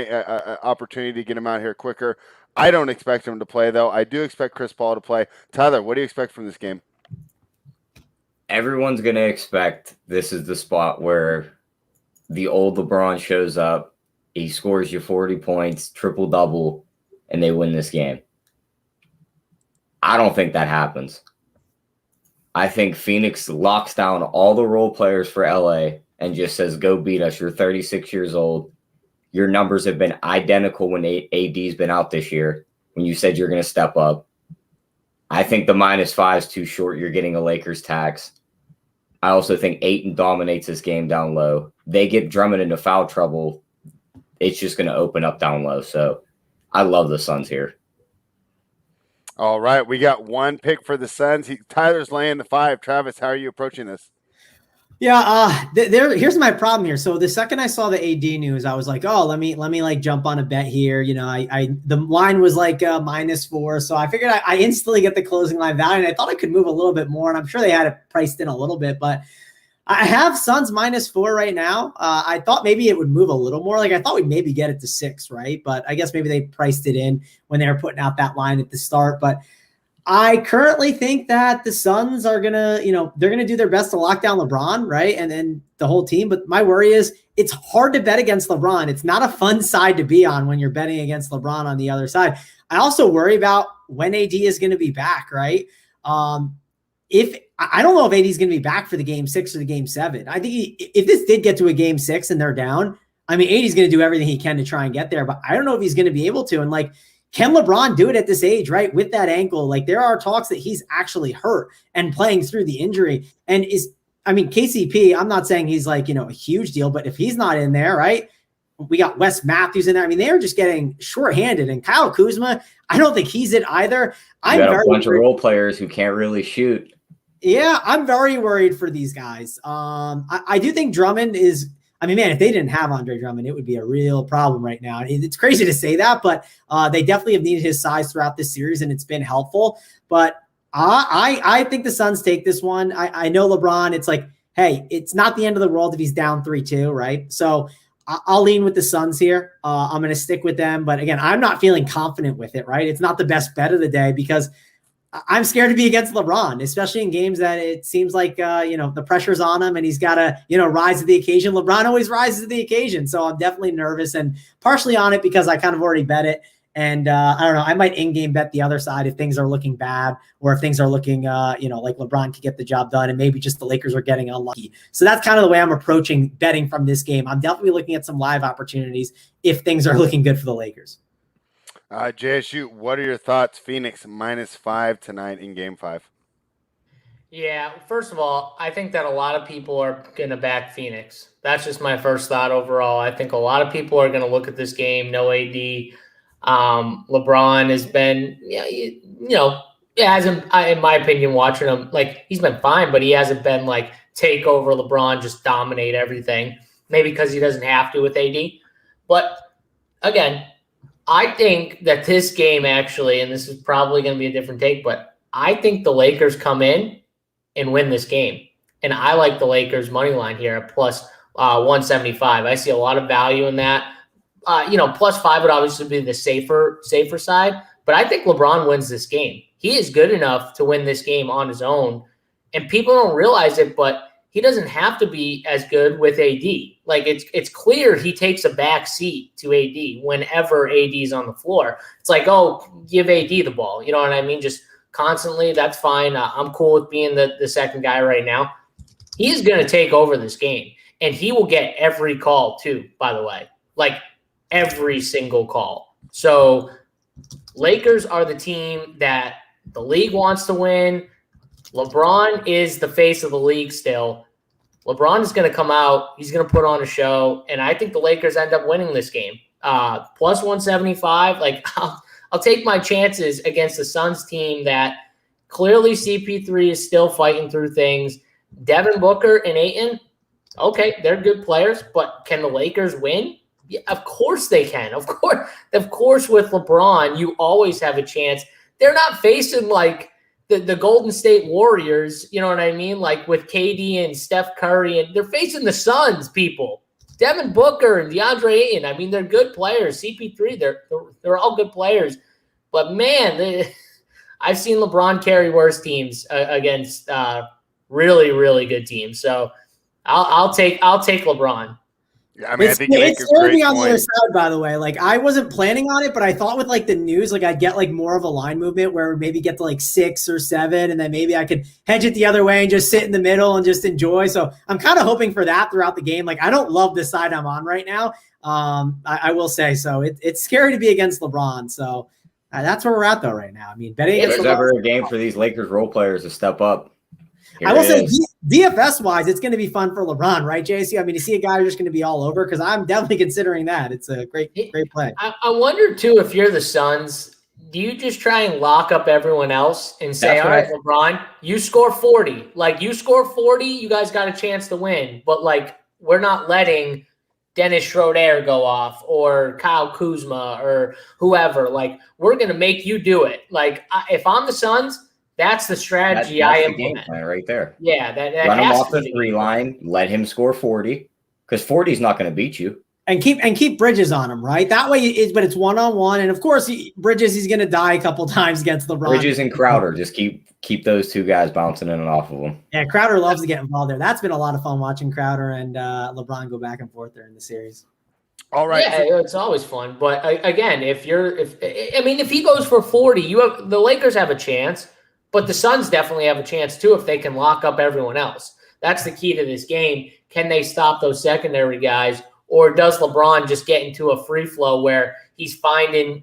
opportunity to get him out here quicker. I don't expect him to play, though. I do expect Chris Paul to play. Tyler, what do you expect from this game? Everyone's going to expect this is the spot where the old LeBron shows up, he scores you 40 points, triple-double, and they win this game. I don't think that happens. I think Phoenix locks down all the role players for LA and just says, go beat us. You're 36 years old. Your numbers have been identical when AD's been out this year, when you said you're going to step up. I think the -5 is too short. You're getting a Lakers tax. I also think Ayton dominates this game down low. They get Drummond into foul trouble. It's just going to open up down low. So I love the Suns here. All right, we got one pick for the Suns. Tyler's laying the 5. Travis, how are you approaching this? Yeah, here's my problem here. So the second I saw the AD news, I was like, oh, let me like jump on a bet here. You know, the line was like -4, so I figured I instantly get the closing line value, and I thought I could move a little bit more, and I'm sure they had it priced in a little bit, but I have Suns -4 right now. I thought maybe it would move a little more. Like I thought we'd maybe get it to 6, right? But I guess maybe they priced it in when they were putting out that line at the start. But I currently think that the Suns are gonna, they're gonna do their best to lock down LeBron, right? And then the whole team. But my worry is it's hard to bet against LeBron. It's not a fun side to be on when you're betting against LeBron on the other side. I also worry about when AD is going to be back, right? If I don't know if AD is going to be back for the game 6 or the game 7. I think if this did get to a game 6 and they're down, I mean, AD is going to do everything he can to try and get there, but I don't know if he's going to be able to. And like, can LeBron do it at this age, right? With that ankle, like there are talks that he's actually hurt and playing through the injury. And KCP, I'm not saying he's like, a huge deal, but if he's not in there, right? We got Wes Matthews in there. I mean, they're just getting shorthanded. And Kyle Kuzma, I don't think he's it either. You got a bunch of role players who can't really shoot. Yeah, I'm very worried for these guys. I do think Drummond is, man, if they didn't have Andre Drummond, it would be a real problem right now. It's crazy to say that, but they definitely have needed his size throughout this series, and it's been helpful. But I think the Suns take this one. I know LeBron, it's like, hey, it's not the end of the world if he's down 3-2, right? So I'll lean with the Suns here. I'm going to stick with them. But again, I'm not feeling confident with it, right? It's not the best bet of the day because I'm scared to be against LeBron, especially in games that it seems like, the pressure's on him and he's got to, rise to the occasion. LeBron always rises to the occasion. So I'm definitely nervous and partially on it because I kind of already bet it. And I don't know, I might in-game bet the other side if things are looking bad or if things are looking, like LeBron could get the job done and maybe just the Lakers are getting unlucky. So that's kind of the way I'm approaching betting from this game. I'm definitely looking at some live opportunities if things are looking good for the Lakers. JSU, what are your thoughts? Phoenix -5 tonight in Game 5. Yeah, first of all, I think that a lot of people are going to back Phoenix. That's just my first thought overall. I think a lot of people are going to look at this game, no AD. LeBron has been, hasn't, in my opinion, watching him, like he's been fine, but he hasn't been like take over LeBron, just dominate everything. Maybe because he doesn't have to with AD. But again, I think that this game actually, and this is probably going to be a different take, but I think the Lakers come in and win this game. And I like the Lakers money line here at plus 175. I see a lot of value in that. +5 would obviously be the safer side. But I think LeBron wins this game. He is good enough to win this game on his own. And people don't realize it, but he doesn't have to be as good with AD. Like it's clear he takes a back seat to AD whenever AD is on the floor. It's like, oh, give AD the ball. You know what I mean? Just constantly, that's fine. I'm cool with being the second guy right now. He's going to take over this game, and he will get every call too, by the way, like every single call. So Lakers are the team that the league wants to win. LeBron is the face of the league still. LeBron is going to come out. He's going to put on a show, and I think the Lakers end up winning this game. +175. Like I'll take my chances against the Suns team that clearly CP3 is still fighting through things. Devin Booker and Ayton, okay, they're good players, but can the Lakers win? Yeah, of course they can. Of course, with LeBron, you always have a chance. They're not facing like the Golden State Warriors, you know what I mean? Like with KD and Steph Curry, and they're facing the Suns, people. Devin Booker and DeAndre Ayton, I mean, they're good players. CP3, they're all good players. But man, I've seen LeBron carry worse teams against really, really good teams. So I'll take LeBron. I mean, I think you make a great on point. the other side, by the way. Like, I wasn't planning on it, but I thought with like the news, like I'd get like more of a line movement where maybe get to like 6 or 7, and then maybe I could hedge it the other way and just sit in the middle and just enjoy. So I'm kind of hoping for that throughout the game. Like, I don't love the side I'm on right now. I will say so. It's scary to be against LeBron. So that's where we're at though right now. I mean, betting If against there's LeBron, ever a game for these Lakers role players to step up, I will say DFS wise, it's going to be fun for LeBron, right, JSU? I mean, you see a guy who's just going to be all over, because I'm definitely considering that. It's a great play. I wonder too, if you're the Suns, do you just try and lock up everyone else and say, That's all right. right, LeBron, you score 40. Like, you score 40, you guys got a chance to win. But like, we're not letting Dennis Schroeder go off or Kyle Kuzma or whoever. Like, we're going to make you do it. Like, if I'm the Suns, that's the strategy I That's the game implement. plan right there. Yeah, that Run him has off to the be 3 line, let him score 40, because 40 is not going to beat you. And keep Bridges on him, right? That way, but it's 1-on-1, and of course, Bridges, he's going to die a couple times against LeBron. Bridges and Crowder, just keep those 2 guys bouncing in and off of them. Yeah, Crowder loves to get involved there. That's been a lot of fun watching Crowder and LeBron go back and forth there in the series. All right. Yeah, it's always fun. But again, if he goes for 40, the Lakers have a chance, but the Suns definitely have a chance too if they can lock up everyone else. That's the key to this game. Can they stop those secondary guys, or does LeBron just get into a free flow where he's finding,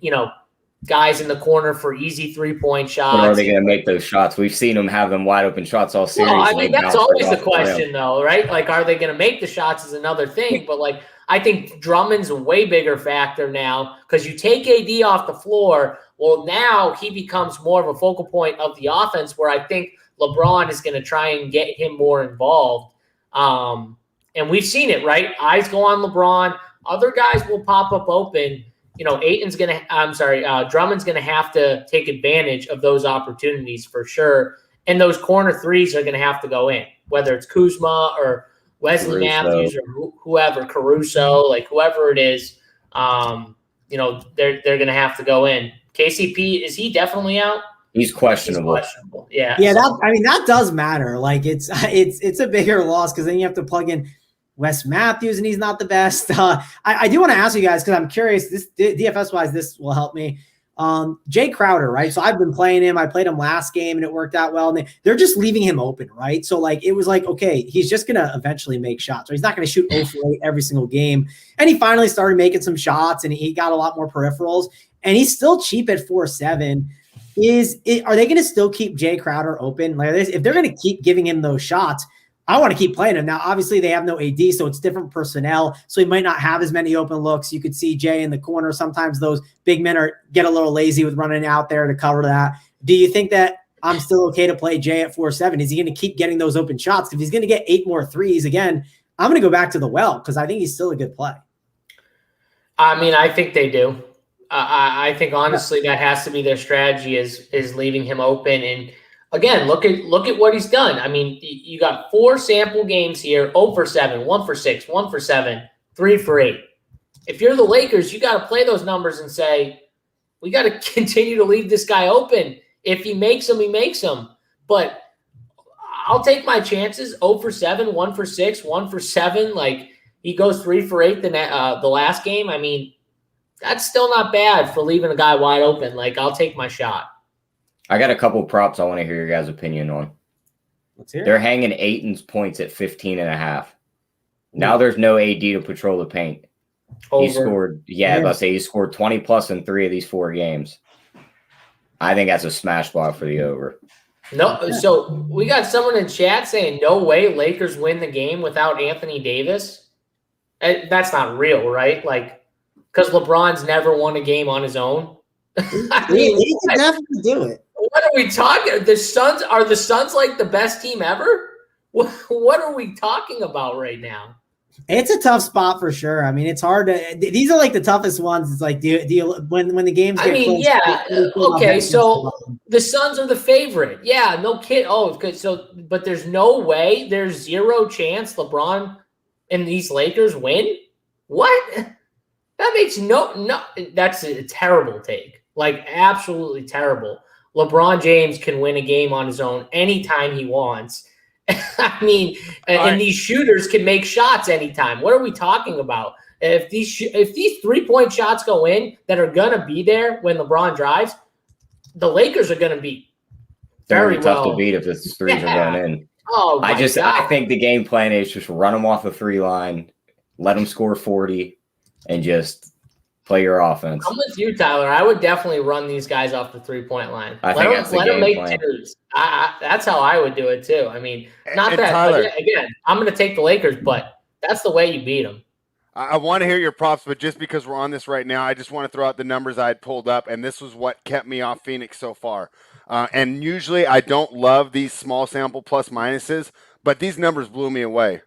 guys in the corner for easy 3-point shots? Or are they going to make those shots? We've seen them have them wide open shots all series. Well, I mean, that's always the rim. question, though, right? Like, are they going to make the shots is another thing. But, like, I think Drummond's a way bigger factor now, because you take AD off the floor. Well, now he becomes more of a focal point of the offense, where I think LeBron is going to try and get him more involved. And we've seen it, right? Eyes go on LeBron. Other guys will pop up open. Drummond's going to have to take advantage of those opportunities for sure. And those corner threes are going to have to go in, whether it's Kuzma or Wesley Matthews or whoever, Caruso, like whoever it is, they're going to have to go in. KCP, is he definitely out? He's questionable. Yeah. Yeah, that does matter. Like, it's a bigger loss, because then you have to plug in Wes Matthews, and he's not the best. I do want to ask you guys, because I'm curious, this DFS wise, this will help me. Jay Crowder, right? So I've been playing him. I played him last game and it worked out well. And they're just leaving him open, right? So like, it was like, okay, he's just going to eventually make shots. Right? He's not going to shoot 0 for 8 every single game. And he finally started making some shots, and he got a lot more peripherals, and he's still cheap at 4.7. Are they going to still keep Jay Crowder open? Like, if they're going to keep giving him those shots, I want to keep playing him. Now, obviously, they have no AD, so it's different personnel. So he might not have as many open looks. You could see Jay in the corner. Sometimes those big men get a little lazy with running out there to cover that. Do you think that I'm still okay to play Jay at 4.7? Is he going to keep getting those open shots? If he's going to get 8 more threes, again, I'm going to go back to the well, because I think he's still a good play. I mean, I think they do. I think honestly that has to be their strategy, is leaving him open. And again, look at what he's done. I mean, you got 4 sample games here: 0 for 7, 1 for 6, 1 for 7, 3 for 8. if you're the Lakers, you got to play those numbers and say, we got to continue to leave this guy open. If he makes them, he makes them. But I'll take my chances. 0 for 7, 1 for 6, 1 for 7. Like, he goes 3 for 8 the last game. I mean, that's still not bad for leaving a guy wide open. Like, I'll take my shot. I got a couple props I want to hear your guys' opinion on. Let's hear it. They're hanging Ayton's points at 15.5. Now there's no AD to patrol the paint. He scored, he scored 20 plus in 3 of these 4 games. I think that's a smash spot for the over. No, so we got someone in chat saying no way Lakers win the game without Anthony Davis. That's not real, right? Like, because LeBron's never won a game on his own. I mean, he can definitely do it. What are we talking? The Suns like the best team ever? What are we talking about right now? It's a tough spot for sure. I mean, it's hard to. These are like the toughest ones. It's like, do you when the games get close, okay. So the Suns are the favorite. Yeah, no kid. Oh, good. So, but there's no way. There's zero chance LeBron and these Lakers win. What? That makes no. That's a terrible take. Like, absolutely terrible. LeBron James can win a game on his own anytime he wants. I mean, and these shooters can make shots anytime. What are we talking about? If these 3-point shots go in that are gonna be there when LeBron drives, the Lakers are gonna be very tough to beat if the threes are going in. Oh, I think the game plan is just run them off the 3 line, let them score 40, and just play your offense. I'm with you, Tyler. I would definitely run these guys off the 3-point line. Let them make plan. twos. That's how I would do it too. I mean, Tyler, again, I'm going to take the Lakers, but that's the way you beat them. I want to hear your props, but just because we're on this right now, I just want to throw out the numbers I had pulled up, and this was what kept me off Phoenix so far. And usually I don't love these small sample plus minuses, but these numbers blew me away.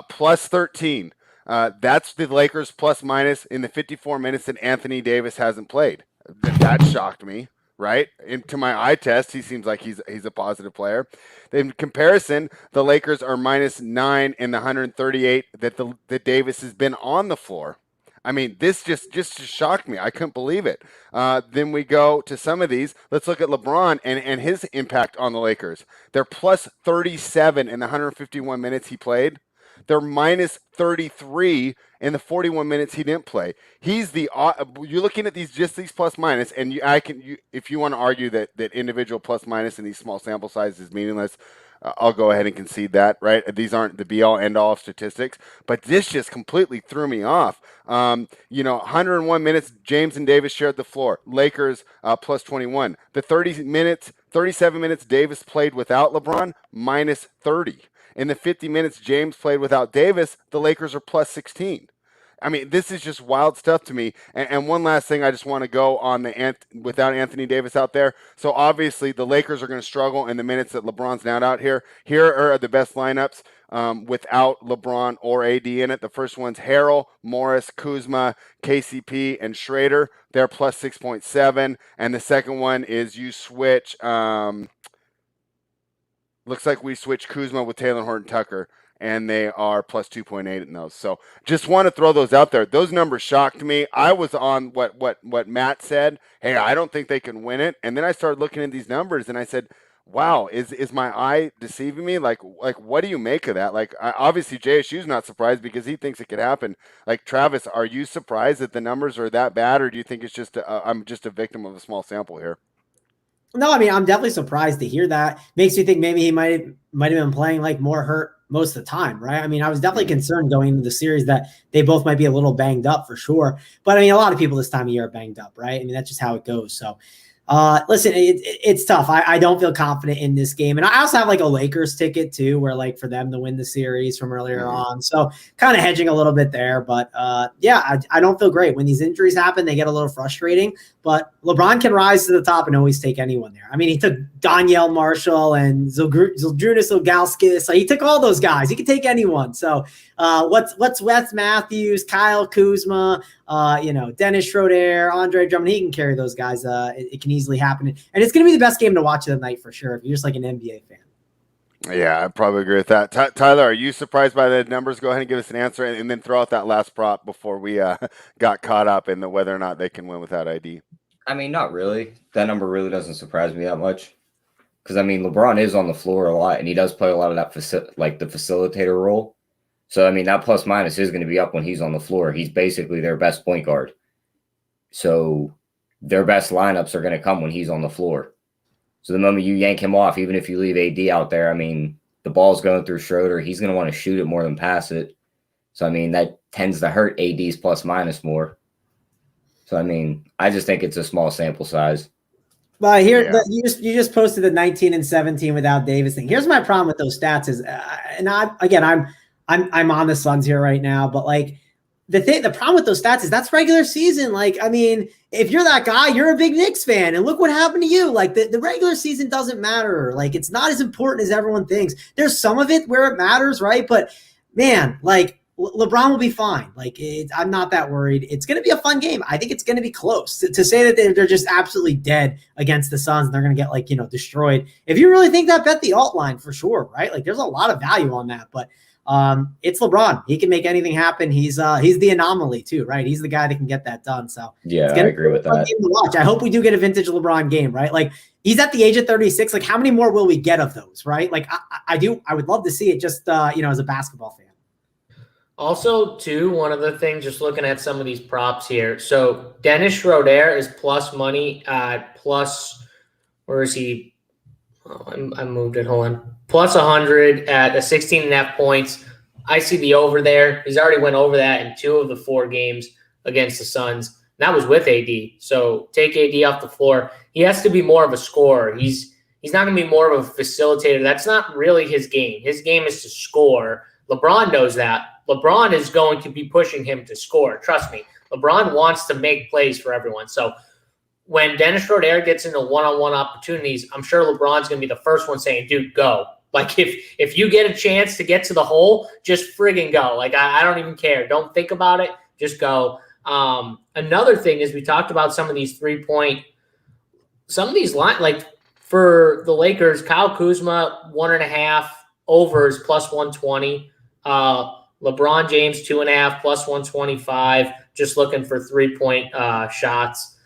Plus 13. That's the Lakers plus minus in the 54 minutes that Anthony Davis hasn't played. That shocked me, right? To my eye test, he seems like he's a positive player. In comparison, the Lakers are minus 9 in the 138 that Davis has been on the floor. I mean, this just shocked me. I couldn't believe it. Then we go to some of these. Let's look at LeBron and his impact on the Lakers. They're plus 37 in the 151 minutes he played. They're minus 33 in the 41 minutes he didn't play. He's you're looking at these plus minus, and if you want to argue that individual plus minus in these small sample sizes is meaningless, I'll go ahead and concede that, right? These aren't the be all end all of statistics, but this just completely threw me off. 101 minutes, James and Davis shared the floor. Lakers plus 21. The 37 minutes Davis played without LeBron, minus 30. In the 50 minutes James played without Davis, the Lakers are plus 16. I mean, this is just wild stuff to me. And one last thing, I just want to go on without Anthony Davis out there. So obviously the Lakers are going to struggle in the minutes that LeBron's not out here. Here are the best lineups without LeBron or AD in it. The first one's Harrell, Morris, Kuzma, KCP, and Schrader. They're plus 6.7. And the second one is you switch. Looks like we switched Kuzma with Taylor Horton-Tucker, and they are plus 2.8 in those. So just want to throw those out there. Those numbers shocked me. I was on what Matt said. Hey, I don't think they can win it. And then I started looking at these numbers, and I said, wow, is my eye deceiving me? Like what do you make of that? Like, obviously JSU's not surprised because he thinks it could happen. Like, Travis, are you surprised that the numbers are that bad, or do you think it's just I'm just a victim of a small sample here? No, I mean, I'm definitely surprised to hear that. Makes me think maybe he might have been playing like more hurt most of the time, right? I mean, I was definitely concerned going into the series that they both might be a little banged up for sure. But I mean, a lot of people this time of year are banged up, right? I mean, that's just how it goes. So listen, it's tough. I don't feel confident in this game. And I also have like a Lakers ticket too, where like for them to win the series from earlier on. So kind of hedging a little bit there. But I don't feel great. When these injuries happen, they get a little frustrating. But LeBron can rise to the top and always take anyone there. I mean, he took Donyell Marshall and Zydrunas Ilgauskas. So he took all those guys. He can take anyone. So what's Wes Matthews, Kyle Kuzma, Dennis Schroeder, Andre Drummond, he can carry those guys. It can easily happen. And it's going to be the best game to watch of the night for sure if you're just like an NBA fan. Yeah, I probably agree with that. Tyler, are you surprised by the numbers? Go ahead and give us an answer, and then throw out that last prop before we got caught up in the whether or not they can win without ID. I mean, not really. That number really doesn't surprise me that much. Because, I mean, LeBron is on the floor a lot, and he does play a lot of that, the facilitator role. So, I mean, that plus minus is going to be up when he's on the floor. He's basically their best point guard. So, their best lineups are going to come when he's on the floor. So, the moment you yank him off, even if you leave AD out there, I mean, the ball's going through Schroeder. He's going to want to shoot it more than pass it. So, I mean, that tends to hurt AD's plus minus more. So, I mean, I just think it's a small sample size. But here, you just posted the 19 and 17 without Davis thing. Here's my problem with those stats is, I'm on the Suns here right now, but like the problem with those stats is that's regular season. Like, I mean, if you're that guy, you're a big Knicks fan, and look what happened to you. Like the regular season doesn't matter. Like it's not as important as everyone thinks. There's some of it where it matters, right? But man, like LeBron will be fine. Like I'm not that worried. It's going to be a fun game. I think it's going to be close. To say that they're just absolutely dead against the Suns and they're going to get destroyed. If you really think that, bet the alt line for sure, right? Like there's a lot of value on that, but it's LeBron. He can make anything happen. He's the anomaly too, right? He's the guy that can get that done. So yeah, I agree with that. Game to watch. I hope we do get a vintage LeBron game, right? Like he's at the age of 36. Like how many more will we get of those, right? Like I would love to see it just as a basketball fan. Also, too, one of the things, just looking at some of these props here. So Dennis Schroeder is plus money at plus, where is he? Oh, I moved it. Hold on. Plus 100 at a 16.5 points. I see the over there. He's already went over that in 2 of the 4 games against the Suns. And that was with AD. So take AD off the floor. He has to be more of a scorer. He's not going to be more of a facilitator. That's not really his game. His game is to score. LeBron knows that. LeBron is going to be pushing him to score. Trust me. LeBron wants to make plays for everyone. So when Dennis Schroeder gets into one-on-one opportunities, I'm sure LeBron's going to be the first one saying, dude, go. Like if you get a chance to get to the hole, just friggin' go. Like I don't even care. Don't think about it. Just go. Another thing is we talked about some of these 3-point, some of these line, like for the Lakers, Kyle Kuzma, 1.5 overs plus 120. LeBron James, 2.5 plus 125, just looking for 3-point shots.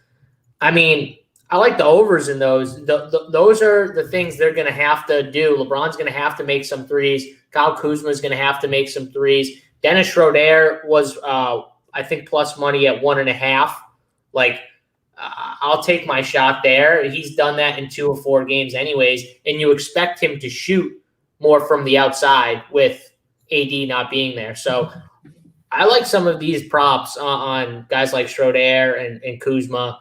I mean, I like the overs in those. Those are the things they're going to have to do. LeBron's going to have to make some threes. Kyle Kuzma is going to have to make some threes. Dennis Schroeder was, I think, plus money at 1.5. Like, I'll take my shot there. He's done that in 2 or 4 games anyways, and you expect him to shoot more from the outside with AD not being there. So I like some of these props on guys like Schroeder and Kuzma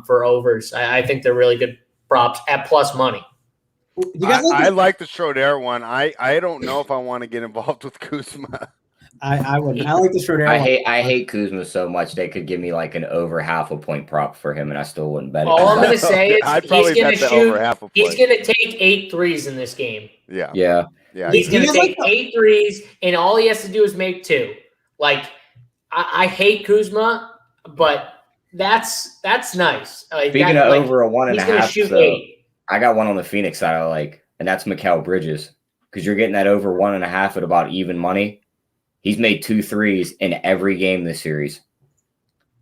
for overs. I think they're really good props at plus money. I like the Schroeder one. I don't know if I want to get involved with Kuzma. I wouldn't. I like the Schroeder one. I hate Kuzma so much they could give me like an over 0.5 point prop for him and I still wouldn't bet it. All I'm going to say is I'd probably he's going to shoot. Over 0.5 point. He's going to take 8 threes in this game. Yeah. He's going to take 8 threes, and all he has to do is make 2. Like, I hate Kuzma, but that's nice. Like, speaking of over a 1.5, he's going to shoot 8. I got one on the Phoenix side I like, and that's Mikal Bridges, because you're getting that over 1.5 at about even money. He's made 2 threes in every game this series.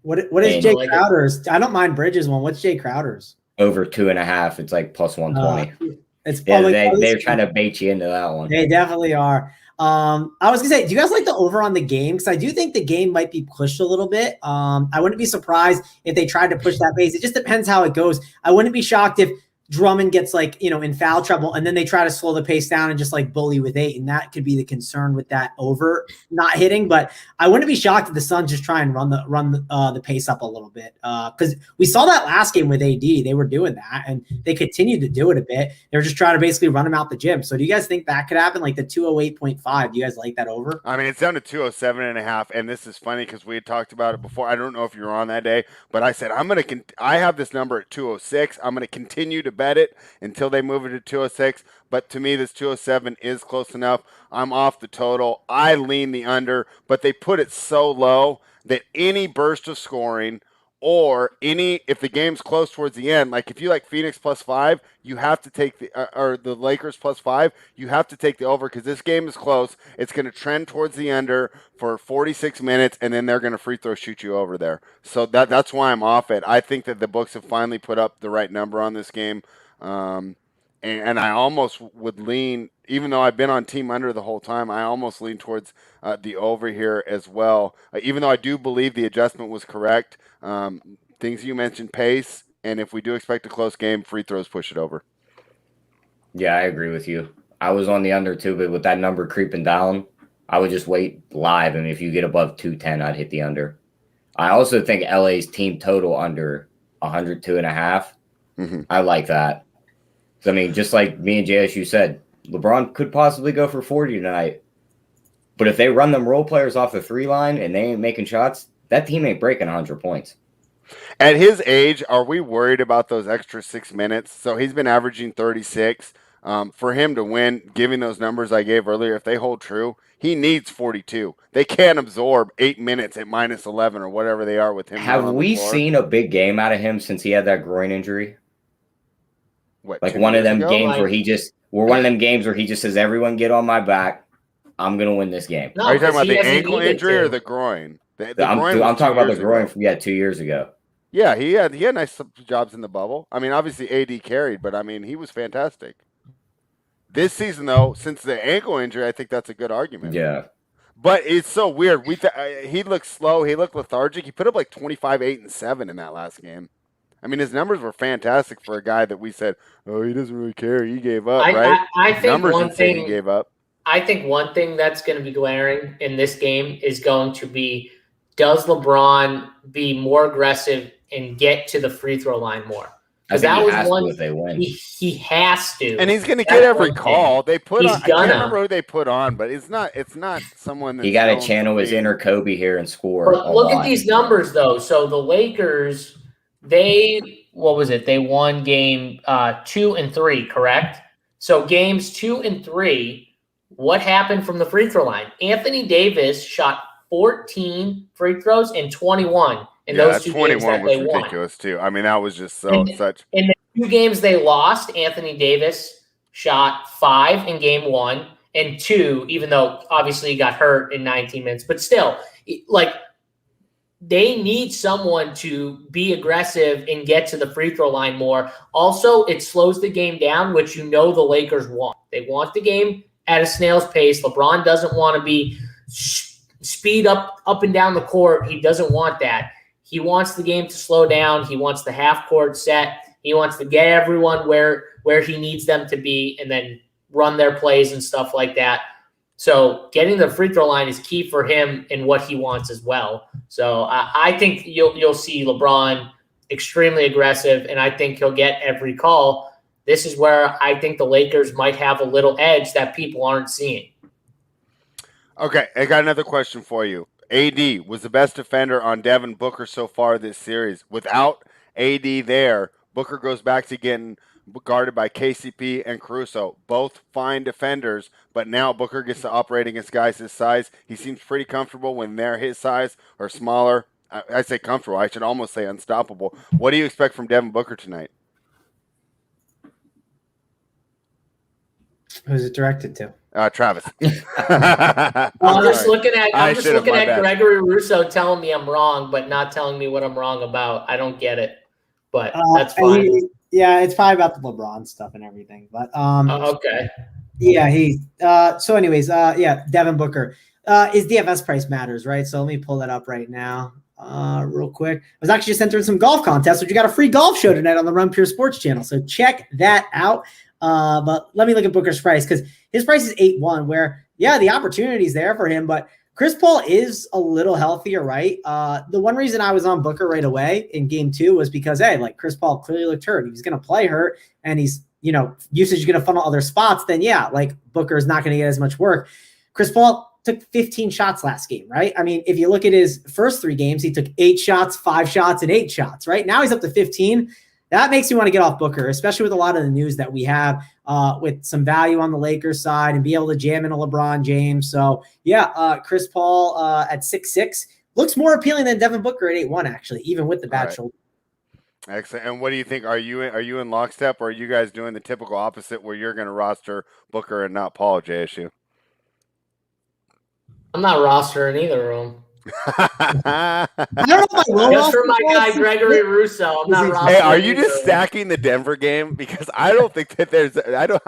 What is Jay Crowder's? I don't mind Bridges one. What's Jay Crowder's? Over 2.5. It's like plus 120. It's probably they're trying to bait you into that one. They definitely are. I was gonna say, do you guys like the over on the game? Because I do think the game might be pushed a little bit. I wouldn't be surprised if they tried to push that base. It just depends how it goes. I wouldn't be shocked if Drummond gets in foul trouble and then they try to slow the pace down and just bully with 8. And that could be the concern with that over not hitting. But I wouldn't be shocked if the Suns just try and run the pace up a little bit. Because we saw that last game with AD. They were doing that and they continued to do it a bit. They were just trying to basically run him out the gym. So do you guys think that could happen? Like the 208.5, do you guys like that over? I mean, it's down to 207.5. And this is funny because we had talked about it before. I don't know if you were on that day, but I said, I have this number at 206. I'm going to continue to bet it until they move it to 206. But to me, this 207 is close enough. I'm off the total. I lean the under, but they put it so low that any burst of scoring or if the game's close towards the end, like if you like Phoenix +5, you have to take or the Lakers +5, you have to take the over because this game is close. It's going to trend towards the under for 46 minutes, and then they're going to free throw shoot you over there. So that's why I'm off it. I think that the books have finally put up the right number on this game. And I almost would lean, even though I've been on team under the whole time, I almost lean towards the over here as well. Even though I do believe the adjustment was correct, things you mentioned, pace, and if we do expect a close game, free throws push it over. Yeah, I agree with you. I was on the under too, but with that number creeping down, I would just wait live. I mean, if you get above 210, I'd hit the under. I also think LA's team total under 102.5. Mm-hmm. I like that. I mean, just like me and JSU said, LeBron could possibly go for 40 tonight. But if they run them role players off the 3 line and they ain't making shots, that team ain't breaking 100 points. At his age, are we worried about those extra 6 minutes? So he's been averaging 36. For him to win, giving those numbers I gave earlier, if they hold true, he needs 42. They can't absorb 8 minutes at -11 or whatever they are with him. Have we seen a big game out of him since he had that groin injury? What, like one of them ago? games where he just says, everyone get on my back. I'm going to win this game. No, are you talking about he the hasn't ankle needed injury to. or the groin? The I'm groin was talking 2 about the years groin ago. from 2 years ago. Yeah, he had nice jobs in the bubble. I mean, obviously AD carried, but I mean, he was fantastic. This season, though, since the ankle injury, I think that's a good argument. Yeah. But it's so weird. He looked slow. He looked lethargic. He put up like 25, 8, and 7 in that last game. I mean, his numbers were fantastic for a guy that we said, oh, he doesn't really care. He gave up, right? I think numbers one didn't say thing he gave up. I think one thing that's going to be glaring in this game is going to be, does LeBron be more aggressive and get to the free throw line more? Because that was one if they win. He has to, and he's going to get every call they put on. I can't remember who they put on, but it's not someone. That's he got to channel his inner Kobe here and score. But look at these numbers though. So the Lakers, what was it? They won game 2 and 3, correct? So games 2 and 3, what happened from the free throw line? Anthony Davis shot 14 free throws and 21 in those 2 games that they won. Ridiculous too. I mean, that was just such. In the 2 games they lost, Anthony Davis shot 5 in game 1 and 2, even though obviously he got hurt in 19 minutes. But still, like, they need someone to be aggressive and get to the free throw line more. Also, it slows the game down, which the Lakers want. They want the game at a snail's pace. LeBron doesn't want to be speed up and down the court. He doesn't want that. He wants the game to slow down. He wants the half court set. He wants to get everyone where he needs them to be and then run their plays and stuff like that. So getting the free throw line is key for him in what he wants as well. So I think you'll see LeBron extremely aggressive, and I think he'll get every call. This is where I think the Lakers might have a little edge that people aren't seeing. Okay, I got another question for you. AD was the best defender on Devin Booker so far this series. Without AD there, Booker goes back to getting guarded by KCP and Caruso, both fine defenders, but now Booker gets to operate against guys his size. He seems pretty comfortable when they're his size or smaller. I say comfortable. I should almost say unstoppable. What do you expect from Devin Booker tonight? Who's it directed to? Travis. I'm just looking at bad. Gregory Russo telling me I'm wrong, but not telling me what I'm wrong about. I don't get it, but that's fine. It's probably about the LeBron stuff and everything. But okay. Yeah, so anyways, Devin Booker. His DFS price matters, right? So let me pull that up right now. Real quick. I was actually just entering some golf contests, which you got a free golf show tonight on the Run Pure Sports channel. So check that out. But let me look at Booker's price because his price is 8-1, where, the opportunity is there for him, but Chris Paul is a little healthier, right? The one reason I was on Booker right away in game 2 was because, Chris Paul clearly looked hurt. He was going to play hurt, and he's, usage is going to funnel other spots. Then, Booker is not going to get as much work. Chris Paul took 15 shots last game, right? I mean, if you look at his first 3 games, he took 8 shots, 5 shots, and 8 shots, right? Now he's up to 15. That makes me want to get off Booker, especially with a lot of the news that we have with some value on the Lakers side and be able to jam in a LeBron James. So, Chris Paul at 6'6", looks more appealing than Devin Booker at 8-1, actually, even with the bad shoulder. Excellent. And what do you think? Are you in lockstep, or are you guys doing the typical opposite where you're going to roster Booker and not Paul, JSU? I'm not rostering either of them. I don't know if I will. Just for my guy Gregory Russo, I'm not rostering. Hey, are you just stacking the Denver game? Because I don't think that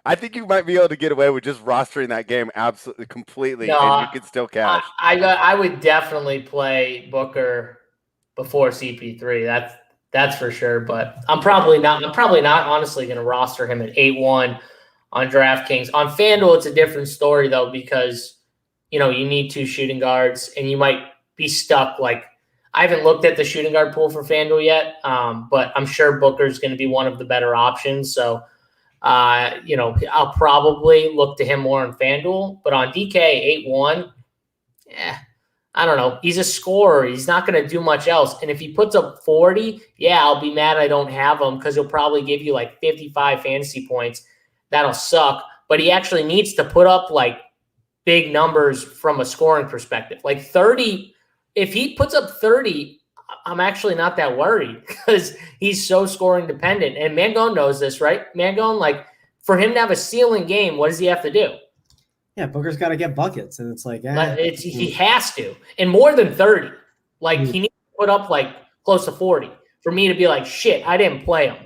I think you might be able to get away with just rostering that game absolutely completely, and you could still cash. I would definitely play Booker before CP3. That's for sure. But I'm probably not honestly going to roster him at 8-1 on DraftKings. On FanDuel, it's a different story though, because you need 2 shooting guards, and you might be stuck. Like, I haven't looked at the shooting guard pool for FanDuel yet, but I'm sure Booker's going to be one of the better options. So, I'll probably look to him more on FanDuel. But on DK 8-1, I don't know. He's a scorer. He's not going to do much else. And if he puts up 40, I'll be mad I don't have him, because he'll probably give you like 55 fantasy points. That'll suck. But he actually needs to put up like big numbers from a scoring perspective. Like 30, if he puts up 30, I'm actually not that worried, because he's so scoring dependent. And Mangone knows this, right? Mangone, like, for him to have a ceiling game, what does he have to do? Yeah, Booker's got to get buckets, and it's like he has to, and more than 30. Like, he needs to put up like close to 40 for me to be like, shit, I didn't play him.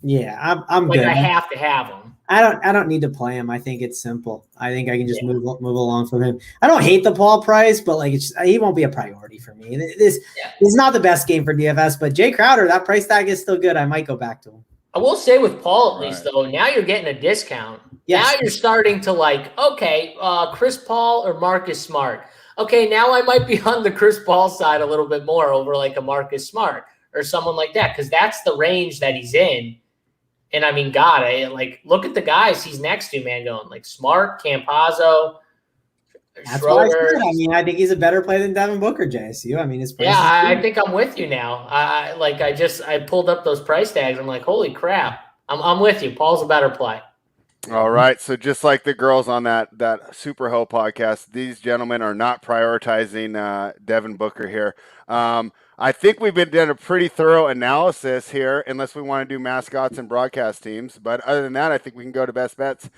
Yeah, I'm like, good. I have to have him. I don't need to play him. I think it's simple. I think I can just move along from him. I don't hate the Paul price, but like he won't be a priority for me. This is not the best game for DFS, but Jay Crowder, that price tag is still good. I might go back to him. I will say with Paul, at least, though, now you're getting a discount. Yes. Now you're starting to like, okay, Chris Paul or Marcus Smart. Okay, now I might be on the Chris Paul side a little bit more over like a Marcus Smart or someone like that, because that's the range that he's in. And I mean, God, look at the guys he's next to, man, going like Smart, Campazzo, That's what I said. I mean, I think he's a better player than Devin Booker, JSU. I mean, his price. Yeah, I think I'm with you now. I pulled up those price tags. I'm like, holy crap. I'm with you. Paul's a better play. All right. So just like the girls on that Super Ho podcast, these gentlemen are not prioritizing Devin Booker here. I think we've been doing a pretty thorough analysis here, unless we want to do mascots and broadcast teams. But other than that, I think we can go to best bets.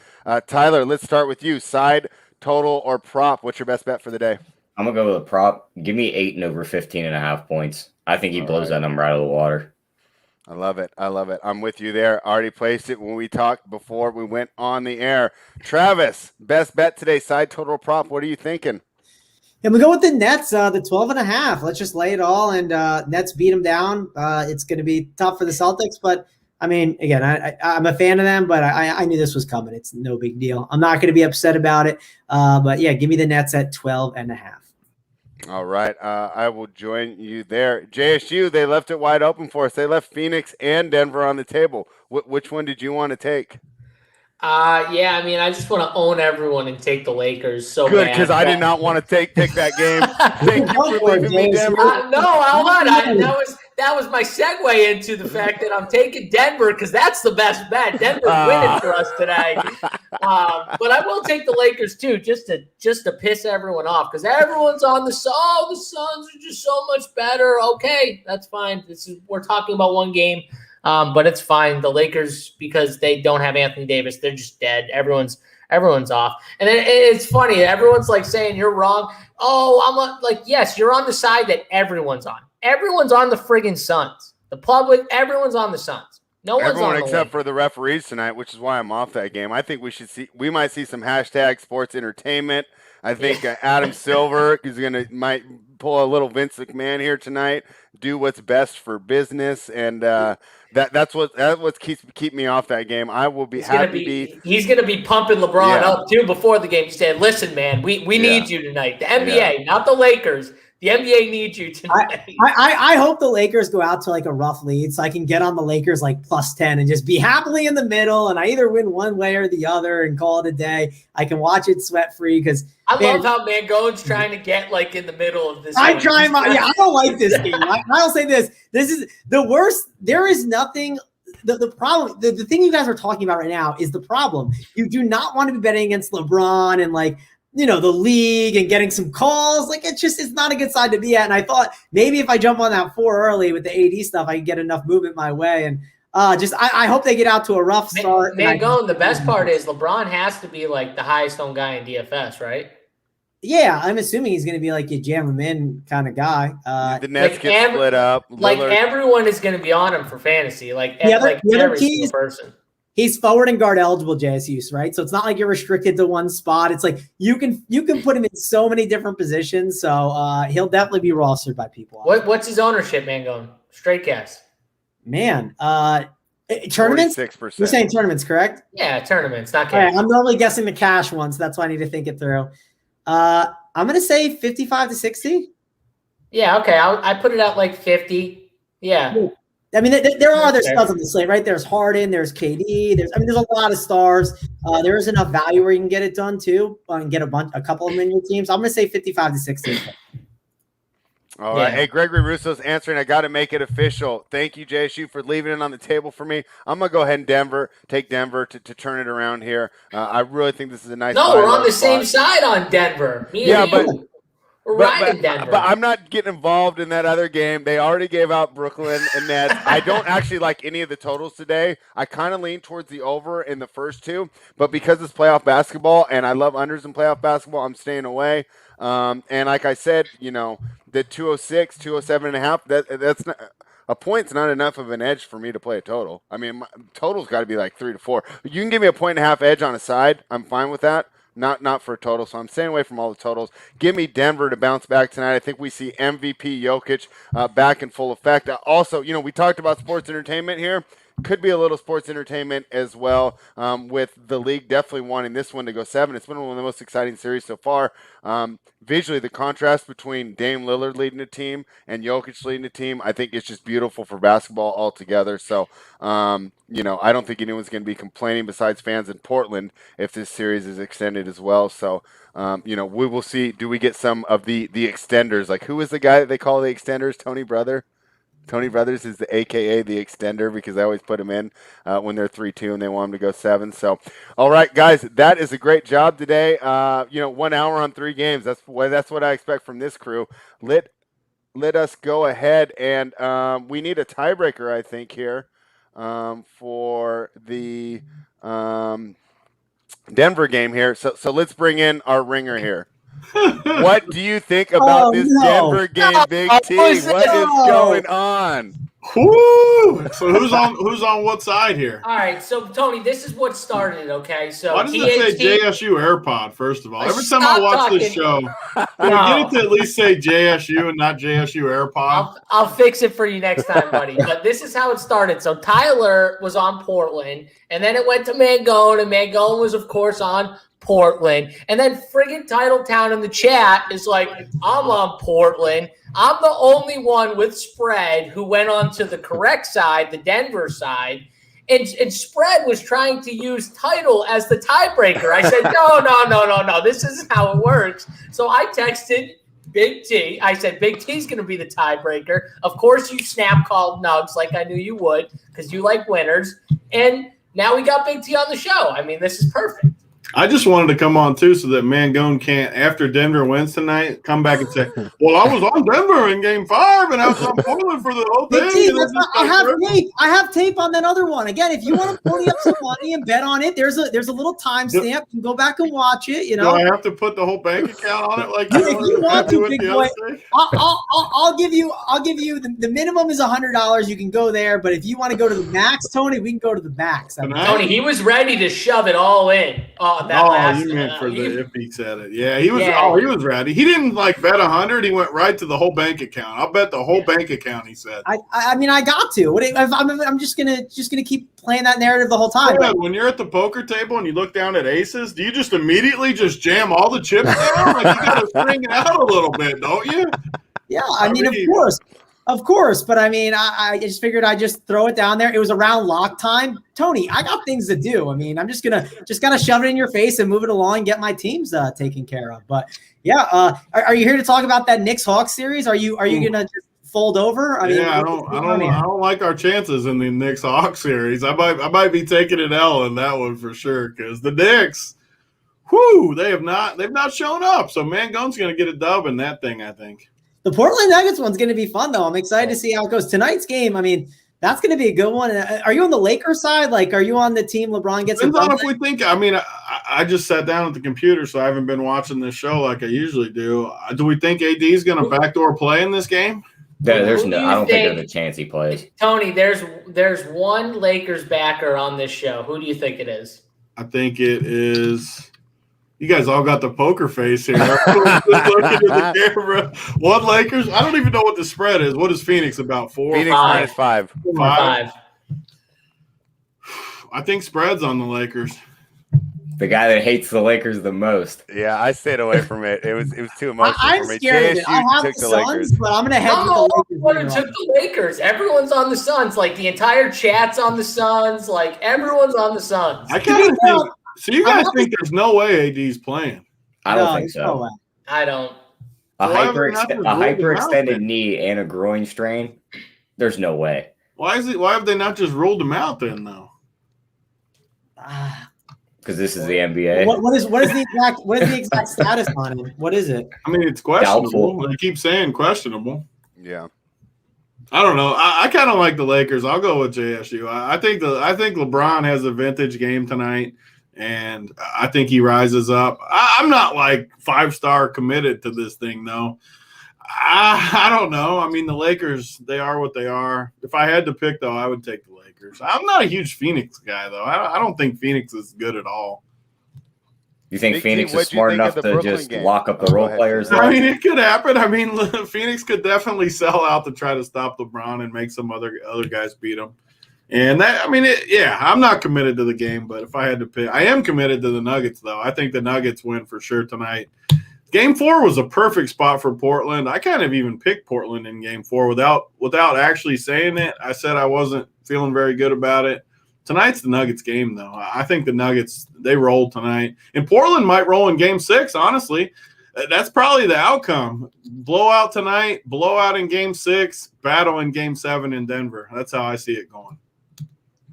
Tyler, let's start with you. Side, total, or prop? What's your best bet for the day? I'm going to go with a prop. Give me 8 and over 15.5 points. I think he blows that number out of the water. I love it. I'm with you there. Already placed it when we talked before we went on the air. Travis, best bet today, side, total, prop. What are you thinking? Yeah, we go with the Nets, the 12.5. Let's just lay it all, and Nets beat them down. It's going to be tough for the Celtics, but I mean, again, I'm a fan of them, but I knew this was coming. It's no big deal. I'm not going to be upset about it. But yeah, give me the Nets at 12.5. All right. I will join you there. JSU, they left it wide open for us. They left Phoenix and Denver on the table. Which one did you want to take? Yeah, I mean, I just want to own everyone and take the Lakers. So good, because I did not want to pick that game. Thank you for leaving me, Denver. No, hold on. That was my segue into the fact that I'm taking Denver, because that's the best bet. Denver's winning for us today. But I will take the Lakers too, just to piss everyone off, because everyone's on the Suns are just so much better. Okay, that's fine. We're talking about one game. But it's fine. The Lakers, because they don't have Anthony Davis, they're just dead. Everyone's off. And then it's funny. Everyone's like saying you're wrong. Oh, I'm like, yes, you're on the side that everyone's on. Everyone's on the friggin' Suns. The public, everyone's on the Suns. No one's everyone on the except for the referees tonight, which is why I'm off that game. I think we might see some hashtag sports entertainment. I think Adam Silver might pull a little Vince McMahon here tonight, do what's best for business, and that's what keep me off that game. I will be happy. He's going to be pumping LeBron up too before the game. He said, "Listen, man, we need you tonight. The NBA, not the Lakers. The NBA needs you tonight." I hope the Lakers go out to like a rough lead so I can get on the Lakers like +10 and just be happily in the middle, and I either win one way or the other and call it a day. I can watch it sweat free, because I love how Mangone's trying to get like in the middle of this. I don't like this game. I'll say this. This is the worst. There is nothing. The problem, the thing you guys are talking about right now is the problem. You do not want to be betting against LeBron and like the league and getting some calls. Like, it's not a good side to be at. And I thought maybe if I jump on that 4 early with the AD stuff, I can get enough movement my way. And I hope they get out to a rough start. Mangone, the best part is LeBron has to be like the highest owned guy in DFS, right? Yeah, I'm assuming he's going to be like a jam him in kind of guy. The Nets get split up. Like everyone is going to be on him for fantasy. Like the every single person. He's forward and guard eligible, JSU, right? So it's not like you're restricted to one spot. It's like you can put him in so many different positions. So he'll definitely be rostered by people. What's his ownership, Mangone? Straight guess. Man, tournaments? 46%. You're saying tournaments, correct? Yeah, tournaments, not cash. Right, I'm normally guessing the cash ones. That's why I need to think it through. I'm going to say 55 to 60. Yeah, okay. I put it out like 50. Yeah. I mean, there are other studs on the slate, right? There's Harden, there's KD, there's a lot of stars. There is enough value where you can get it done too, and get a couple of them in your teams. I'm going to say 55 to 60. All right. Hey, Gregory Russo's answering. I got to make it official. Thank you, JSU, for leaving it on the table for me. I'm going to go ahead and take Denver to turn it around here. I really think this is a nice. No, we're on the same side on Denver. We're riding Denver. But I'm not getting involved in that other game. They already gave out Brooklyn and Nets. I don't actually like any of the totals today. I kind of lean towards the over in the first two, but because it's playoff basketball and I love unders in playoff basketball, I'm staying away. And like I said, the 206, 207 and a half, that's not a point's not enough of an edge for me to play a total. I mean, total's got to be like 3 to 4. You can give me a 1.5 edge on a side. I'm fine with that. Not for a total, so I'm staying away from all the totals. Give me Denver to bounce back tonight. I think we see MVP Jokic back in full effect. Also, we talked about sports entertainment here. Could be a little sports entertainment as well, with the league definitely wanting this one to go 7. It's been one of the most exciting series so far. Visually, the contrast between Dame Lillard leading the team and Jokic leading the team, I think it's just beautiful for basketball altogether. So, I don't think anyone's going to be complaining besides fans in Portland if this series is extended as well. So, we will see. Do we get some of the extenders? Like, who is the guy that they call the extenders? Tony Brothers is the AKA the extender because I always put him in when they're 3-2 and they want him to go 7. So, all right, guys, that is a great job today. 1 hour on 3 games. That's what I expect from this crew. Let us go ahead and we need a tiebreaker, I think, here for the Denver game here. So let's bring in our ringer here. What do you think about this Denver game, Big T? What is going on? Woo! So who's on what side here? All right, so Tony, this is what started. Okay, so why does it say JSU AirPod? First of all, every time I watch this show, we get it to at least say JSU and not JSU AirPod. I'll fix it for you next time, buddy. But this is how it started. So Tyler was on Portland, and then it went to Mangone, and Mangone was, of course, on Portland. And then friggin' Titletown in the chat is like, I'm on Portland. I'm the only one with spread who went on to the correct side, the Denver side. And spread was trying to use title as the tiebreaker. I said, no. This isn't how it works. So I texted Big T. I said, Big T's going to be the tiebreaker. Of course, you snap called Nugs like I knew you would because you like winners. And now we got Big T on the show. I mean, this is perfect. I just wanted to come on, too, so that Mangone can't, after Denver wins tonight, come back and say, well, I was on Denver in Game 5, and I was on Portland for the whole thing. I have tape on that other one. Again, if you want to pony up some money and bet on it, there's a little timestamp. You can go back and watch it. Do I have to put the whole bank account on it? Like if you want to, big boy, I'll give you the minimum is $100. You can go there, but if you want to go to the max, Tony, we can go to the max. Tony, he was ready to shove it all in. You meant for if he said it. Yeah, he was. Yeah. He was ready. He didn't bet 100. He went right to the whole bank account. I'll bet the whole bank account. He said. I mean, I got to. I'm just gonna keep playing that narrative the whole time. Yeah, when you're at the poker table and you look down at aces, do you just immediately just jam all the chips down? Like you got to string it out a little bit, don't you? Yeah, I mean, of course. Of course, but I mean, I just figured I'd just throw it down there. It was around lock time. Tony, I got things to do. I mean, I'm just gonna shove it in your face and move it along and get my teams taken care of. But yeah, are you here to talk about that Knicks Hawks series? Are you gonna just fold over? I don't like our chances in the Knicks Hawks series. I might be taking an L in that one for sure because the Knicks. they've not shown up. So Mangone's going to get a dub in that thing, I think. The Portland Nuggets one's going to be fun, though. I'm excited to see how it goes. Tonight's game, I mean, that's going to be a good one. Are you on the Lakers side? Like, are you on the team LeBron gets? Depends on if we think. I mean, I just sat down at the computer, so I haven't been watching this show like I usually do. Do we think AD is going to backdoor play in this game? There's no. I don't think there's a chance he plays. Tony, there's one Lakers backer on this show. Who do you think it is? I think it is. You guys all got the poker face here. Just looking at the camera. One Lakers. I don't even know what the spread is. What is Phoenix about? 4? Phoenix minus 5. 5. I think spread's on the Lakers. The guy that hates the Lakers the most. Yeah, I stayed away from it. It was too emotional I'm for me. scared of it. I have took the the Suns, Lakers. but I'm going to head with the Lakers. Took the Lakers. Everyone's on the Suns. Like, the entire chat's on the Suns. Like, everyone's on the Suns. I kind of think. So you guys think there's no way AD's playing? I don't think so. No way. I don't. A hyperextended knee and a groin strain. There's no way. Why have they not just ruled him out then, though? Because this is the NBA. What is the exact status on him? What is it? I mean, it's questionable. Doubtful. They keep saying questionable. Yeah. I don't know. I kind of like the Lakers. I'll go with JSU. I think LeBron has a vintage game tonight, and I think he rises up. I'm not like 5-star committed to this thing, though. I don't know. I mean, the Lakers, they are what they are. If I had to pick, though, I would take the Lakers. I'm not a huge Phoenix guy, though. I don't think Phoenix is good at all. You think Big Phoenix T, is smart enough to Brooklyn just game? lock up the role players? I mean, it could happen. I mean, Phoenix could definitely sell out to try to stop LeBron and make some other guys beat him. And that, I mean, I'm not committed to the game, but if I had to pick, I am committed to the Nuggets, though. I think the Nuggets win for sure tonight. Game 4 was a perfect spot for Portland. I kind of even picked Portland in Game 4 without actually saying it. I said I wasn't feeling very good about it. Tonight's the Nuggets game, though. I think the Nuggets, they roll tonight. And Portland might roll in Game 6, honestly. That's probably the outcome. Blowout tonight, blowout in Game 6, battle in Game 7 in Denver. That's how I see it going.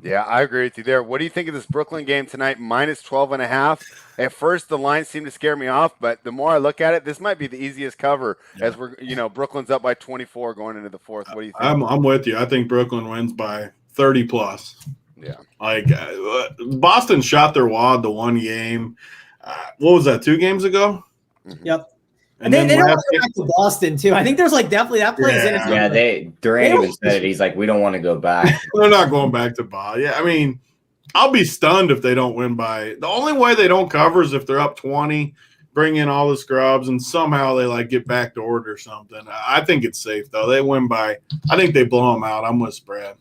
Yeah, I agree with you there. What do you think of this Brooklyn game tonight, minus 12.5? At first, the line seemed to scare me off, but the more I look at it, this might be the easiest cover as we're, Brooklyn's up by 24 going into the fourth. What do you think? I'm with you. I think Brooklyn wins by 30 plus. Yeah. Like Boston shot their wad the one game. What was that, 2 games ago? Yep. And they then don't want to go back to Boston, too. I think there's definitely that plays in. Yeah, Durant even said it. He's like, we don't want to go back. They're not going back to Boston. Yeah, I mean, I'll be stunned if they don't win by – the only way they don't cover is if they're up 20, bring in all the scrubs, and somehow they, get backdoored or something. I think it's safe, though. They win by – I think they blow them out. I'm with spread.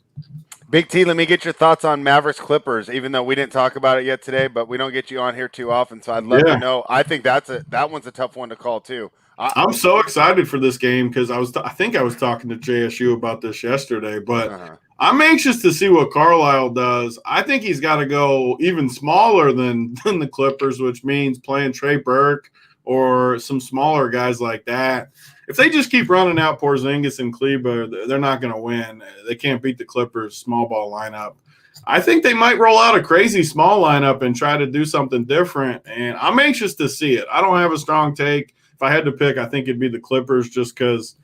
Big T, let me get your thoughts on Mavericks Clippers, even though we didn't talk about it yet today, but we don't get you on here too often, so I'd love to know. I think that one's a tough one to call, too. I'm so excited for this game because I think I was talking to JSU about this yesterday, but I'm anxious to see what Carlisle does. I think he's got to go even smaller than the Clippers, which means playing Trey Burke or some smaller guys like that. If they just keep running out Porzingis and Kleber, they're not going to win. They can't beat the Clippers' small ball lineup. I think they might roll out a crazy small lineup and try to do something different, and I'm anxious to see it. I don't have a strong take. If I had to pick, I think it'd be the Clippers just because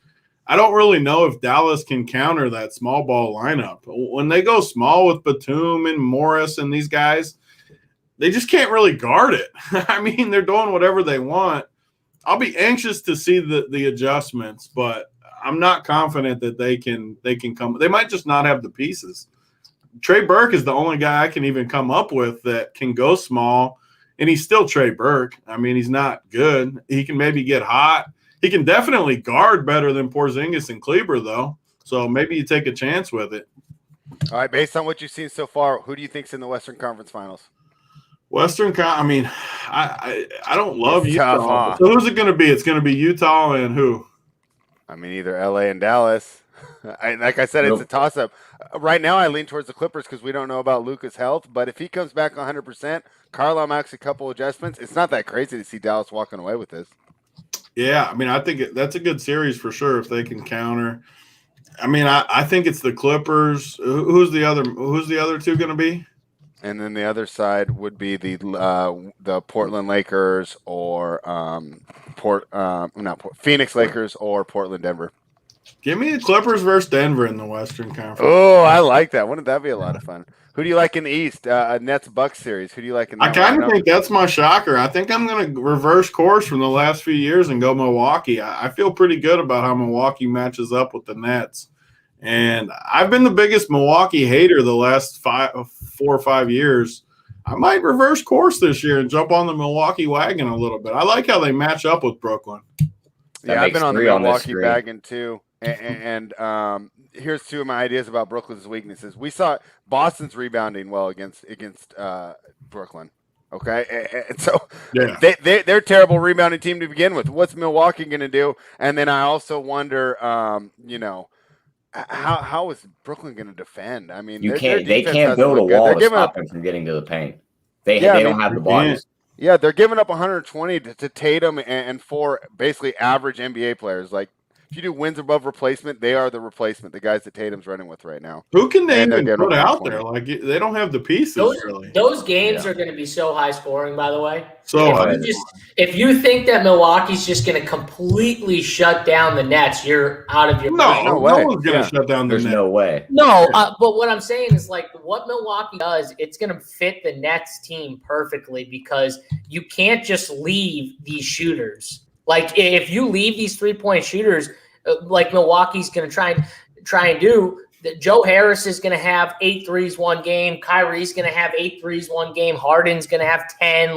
I don't really know if Dallas can counter that small ball lineup. When they go small with Batum and Morris and these guys, they just can't really guard it. I mean, they're doing whatever they want. I'll be anxious to see the adjustments, but I'm not confident that they can come. They might just not have the pieces. Trey Burke is the only guy I can even come up with that can go small, and he's still Trey Burke. I mean, he's not good. He can maybe get hot. He can definitely guard better than Porzingis and Kleber, though. So maybe you take a chance with it. All right, based on what you've seen so far, who do you think's in the Western Conference Finals? I don't love It's Utah. tough, huh? So who's it going to be? It's going to be Utah and who? I mean, either LA and Dallas. Like I said, it's a toss-up. Right now, I lean towards the Clippers because we don't know about Luka's health. But if he comes back 100%, Carlisle makes a couple adjustments. It's not that crazy to see Dallas walking away with this. Yeah, I mean, I think that's a good series for sure if they can counter. I mean, I think it's the Clippers. Who's the other 2 going to be? And then the other side would be the Portland Lakers or Phoenix Lakers or Portland Denver. Give me the Clippers versus Denver in the Western Conference. Oh, I like that. Wouldn't that be a lot of fun? Who do you like in the East? A Nets Bucks series. Who do you like in that? I kind of think that's my shocker. I think I'm going to reverse course from the last few years and go Milwaukee. I feel pretty good about how Milwaukee matches up with the Nets. And I've been the biggest Milwaukee hater the last 4 or 5 years. I might reverse course this year and jump on the Milwaukee wagon a little bit. I like how they match up with Brooklyn. Yeah, I've been on the Milwaukee wagon too. And here's two of my ideas about Brooklyn's weaknesses. We saw Boston's rebounding well against Brooklyn. Okay, and so they're a terrible rebounding team to begin with. What's Milwaukee going to do? And then I also wonder, how is Brooklyn going to defend? I mean, they can't build a wall to stop them from getting to the paint. They don't have the bodies. Yeah, they're giving up 120 to Tatum and 4 basically average NBA players. Like, if you do wins above replacement, they are the replacement, the guys that Tatum's running with right now. Who can they even put out there? Like, they don't have the pieces, really. Those games are going to be so high scoring, by the way. So if you think that Milwaukee's just going to completely shut down the Nets, you're out of your mind. No way. No one's going to shut down the Nets. There's no way. No, but what I'm saying is, like, what Milwaukee does, it's going to fit the Nets team perfectly because you can't just leave these shooters. Like, if you leave these 3-point shooters, like Milwaukee's going to try and do, Joe Harris is going to have 8 threes one game. Kyrie's going to have 8 threes one game. Harden's going to have 10.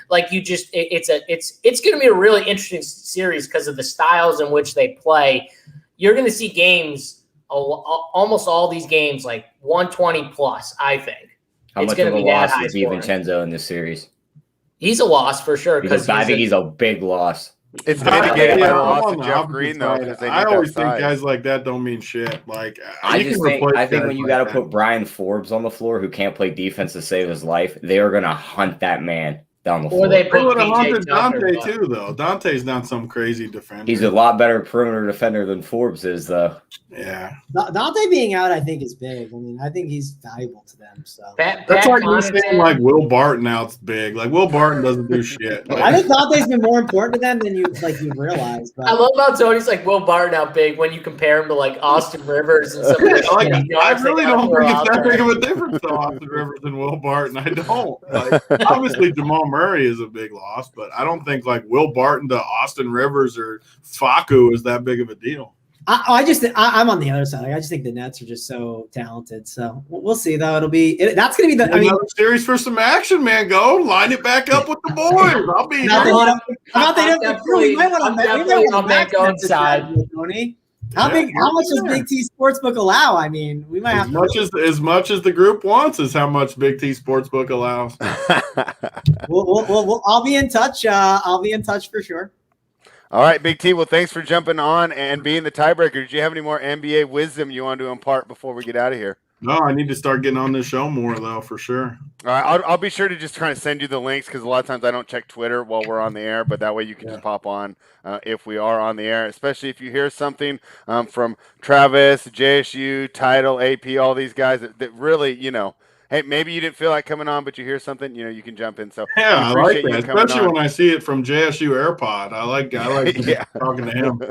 It's going to be a really interesting series because of the styles in which they play. You're going to see games, almost all these games, like 120 plus. I think. How much of a loss is DiVincenzo in this series? He's a loss for sure because I think he's a big loss. It's mitigated by the loss of Jeff Green, though. I always think guys like that don't mean shit. Like, I think when you got to put Brian Forbes on the floor, who can't play defense to save his life, they are going to hunt that man down the floor. Or they would have hunted Dante too, though. Dante's not some crazy defender. He's a lot better perimeter defender than Forbes is, though. Yeah. Dante being out, I think, is big. I mean, I think he's valuable to them. So that's like you're saying, like Will Barton out's big. Like Will Barton doesn't do shit. Like, I think Dante's been more important to them than you realize. But. I love how Tony's like Will Barton out big when you compare him to like Austin Rivers and some of the I really don't think it's that big of a difference to Austin Rivers and Will Barton. I don't. Like, obviously, Jamal Murray is a big loss, but I don't think like Will Barton to Austin Rivers or Facu is that big of a deal. I'm on the other side. I just think the Nets are just so talented. So we'll see, though. That's going to be another series for some action, man. Go line it back up with the boys. I'll be definitely on Mangone's side. Tony. How much does Big T Sportsbook allow? I mean, we might have as much as the group wants is how much Big T Sportsbook allows. I'll be in touch. I'll be in touch for sure. All right, Big T. Well, thanks for jumping on and being the tiebreaker. Did you have any more NBA wisdom you want to impart before we get out of here? No, I need to start getting on this show more, though, for sure. All right, I'll be sure to just try to send you the links because a lot of times I don't check Twitter while we're on the air, but that way you can just pop on if we are on the air, especially if you hear something from Travis, JSU, Title, AP, all these guys that really, hey, maybe you didn't feel like coming on, but you hear something, you can jump in. So yeah, I like that, especially when I see it from JSU AirPod. I like talking to him.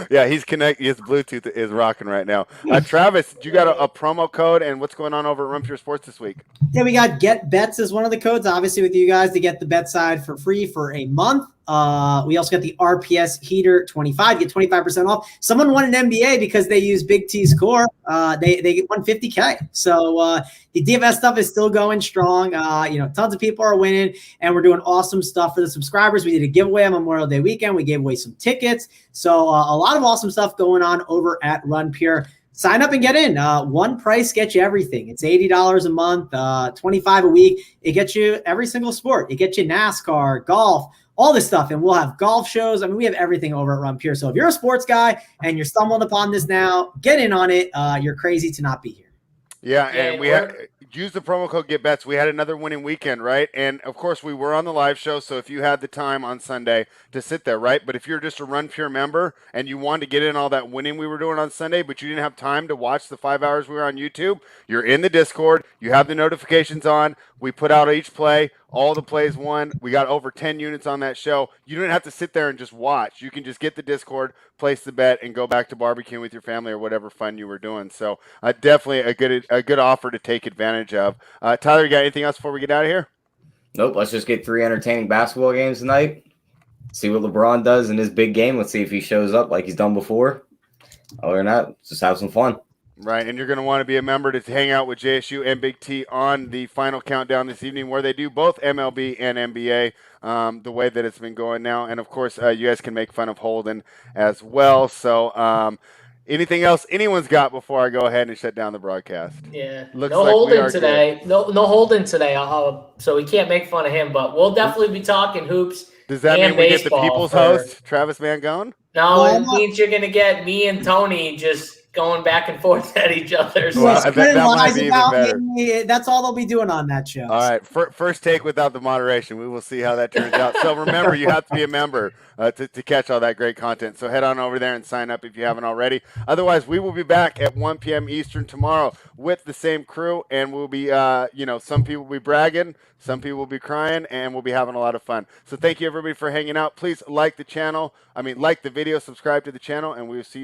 Yeah, he's connected. His Bluetooth is rocking right now. Travis, you got a promo code, and what's going on over at Run Pure Sports this week? Yeah, we got Get Bets as one of the codes, obviously, with you guys to get the bet side for free for a month. We also got the RPS Heater 25, get 25% off. Someone won an NBA because they use Big T Score. They get $150K. So the DFS stuff is still going strong. Tons of people are winning, and we're doing awesome stuff for the subscribers. We did a giveaway on Memorial Day weekend. We gave away some tickets. So a lot of awesome stuff going on over at Run Pure. Sign up and get in. One price gets you everything. It's $80 a month, $25 a week. It gets you every single sport. It gets you NASCAR, golf, all this stuff. And we'll have golf shows. I mean, we have everything over at Run Pure. So if you're a sports guy and you're stumbling upon this now, get in on it. You're crazy to not be here. Yeah, and use the promo code GetBets. We had another winning weekend, right? And of course, we were on the live show. So if you had the time on Sunday to sit there, right? But if you're just a Run Pure member and you wanted to get in all that winning we were doing on Sunday, but you didn't have time to watch the 5 hours we were on YouTube, you're in the Discord. You have the notifications on. We put out each play. All the plays won. We got over 10 units on that show. You don't have to sit there and just watch. You can just get the Discord, place the bet, and go back to barbecuing with your family or whatever fun you were doing. So definitely a good offer to take advantage of. Tyler, you got anything else before we get out of here? Nope. Let's just get 3 entertaining basketball games tonight. See what LeBron does in his big game. Let's see if he shows up like he's done before. Other than that, just have some fun. Right, and you're going to want to be a member to hang out with JSU and Big T on the final countdown this evening, where they do both MLB and NBA, the way that it's been going now. And, of course, you guys can make fun of Holden as well. So anything else anyone's got before I go ahead and shut down the broadcast? Yeah, Looks no like Holden today. No Holden today. So we can't make fun of him, but we'll definitely be talking hoops. Does that mean we get the people's host, Travis Mangone? No, it means you're going to get me and Tony just going back and forth at each other. Well, that might be even better. That's all they'll be doing on that show. All right, first take without the moderation. We will see how that turns out. So remember, you have to be a member to catch all that great content. So head on over there and sign up if you haven't already. Otherwise, we will be back at 1 p.m. Eastern tomorrow with the same crew, and we'll be, some people will be bragging, some people will be crying, and we'll be having a lot of fun. So thank you, everybody, for hanging out. Please like the channel. Like the video, subscribe to the channel, and we will see you tomorrow.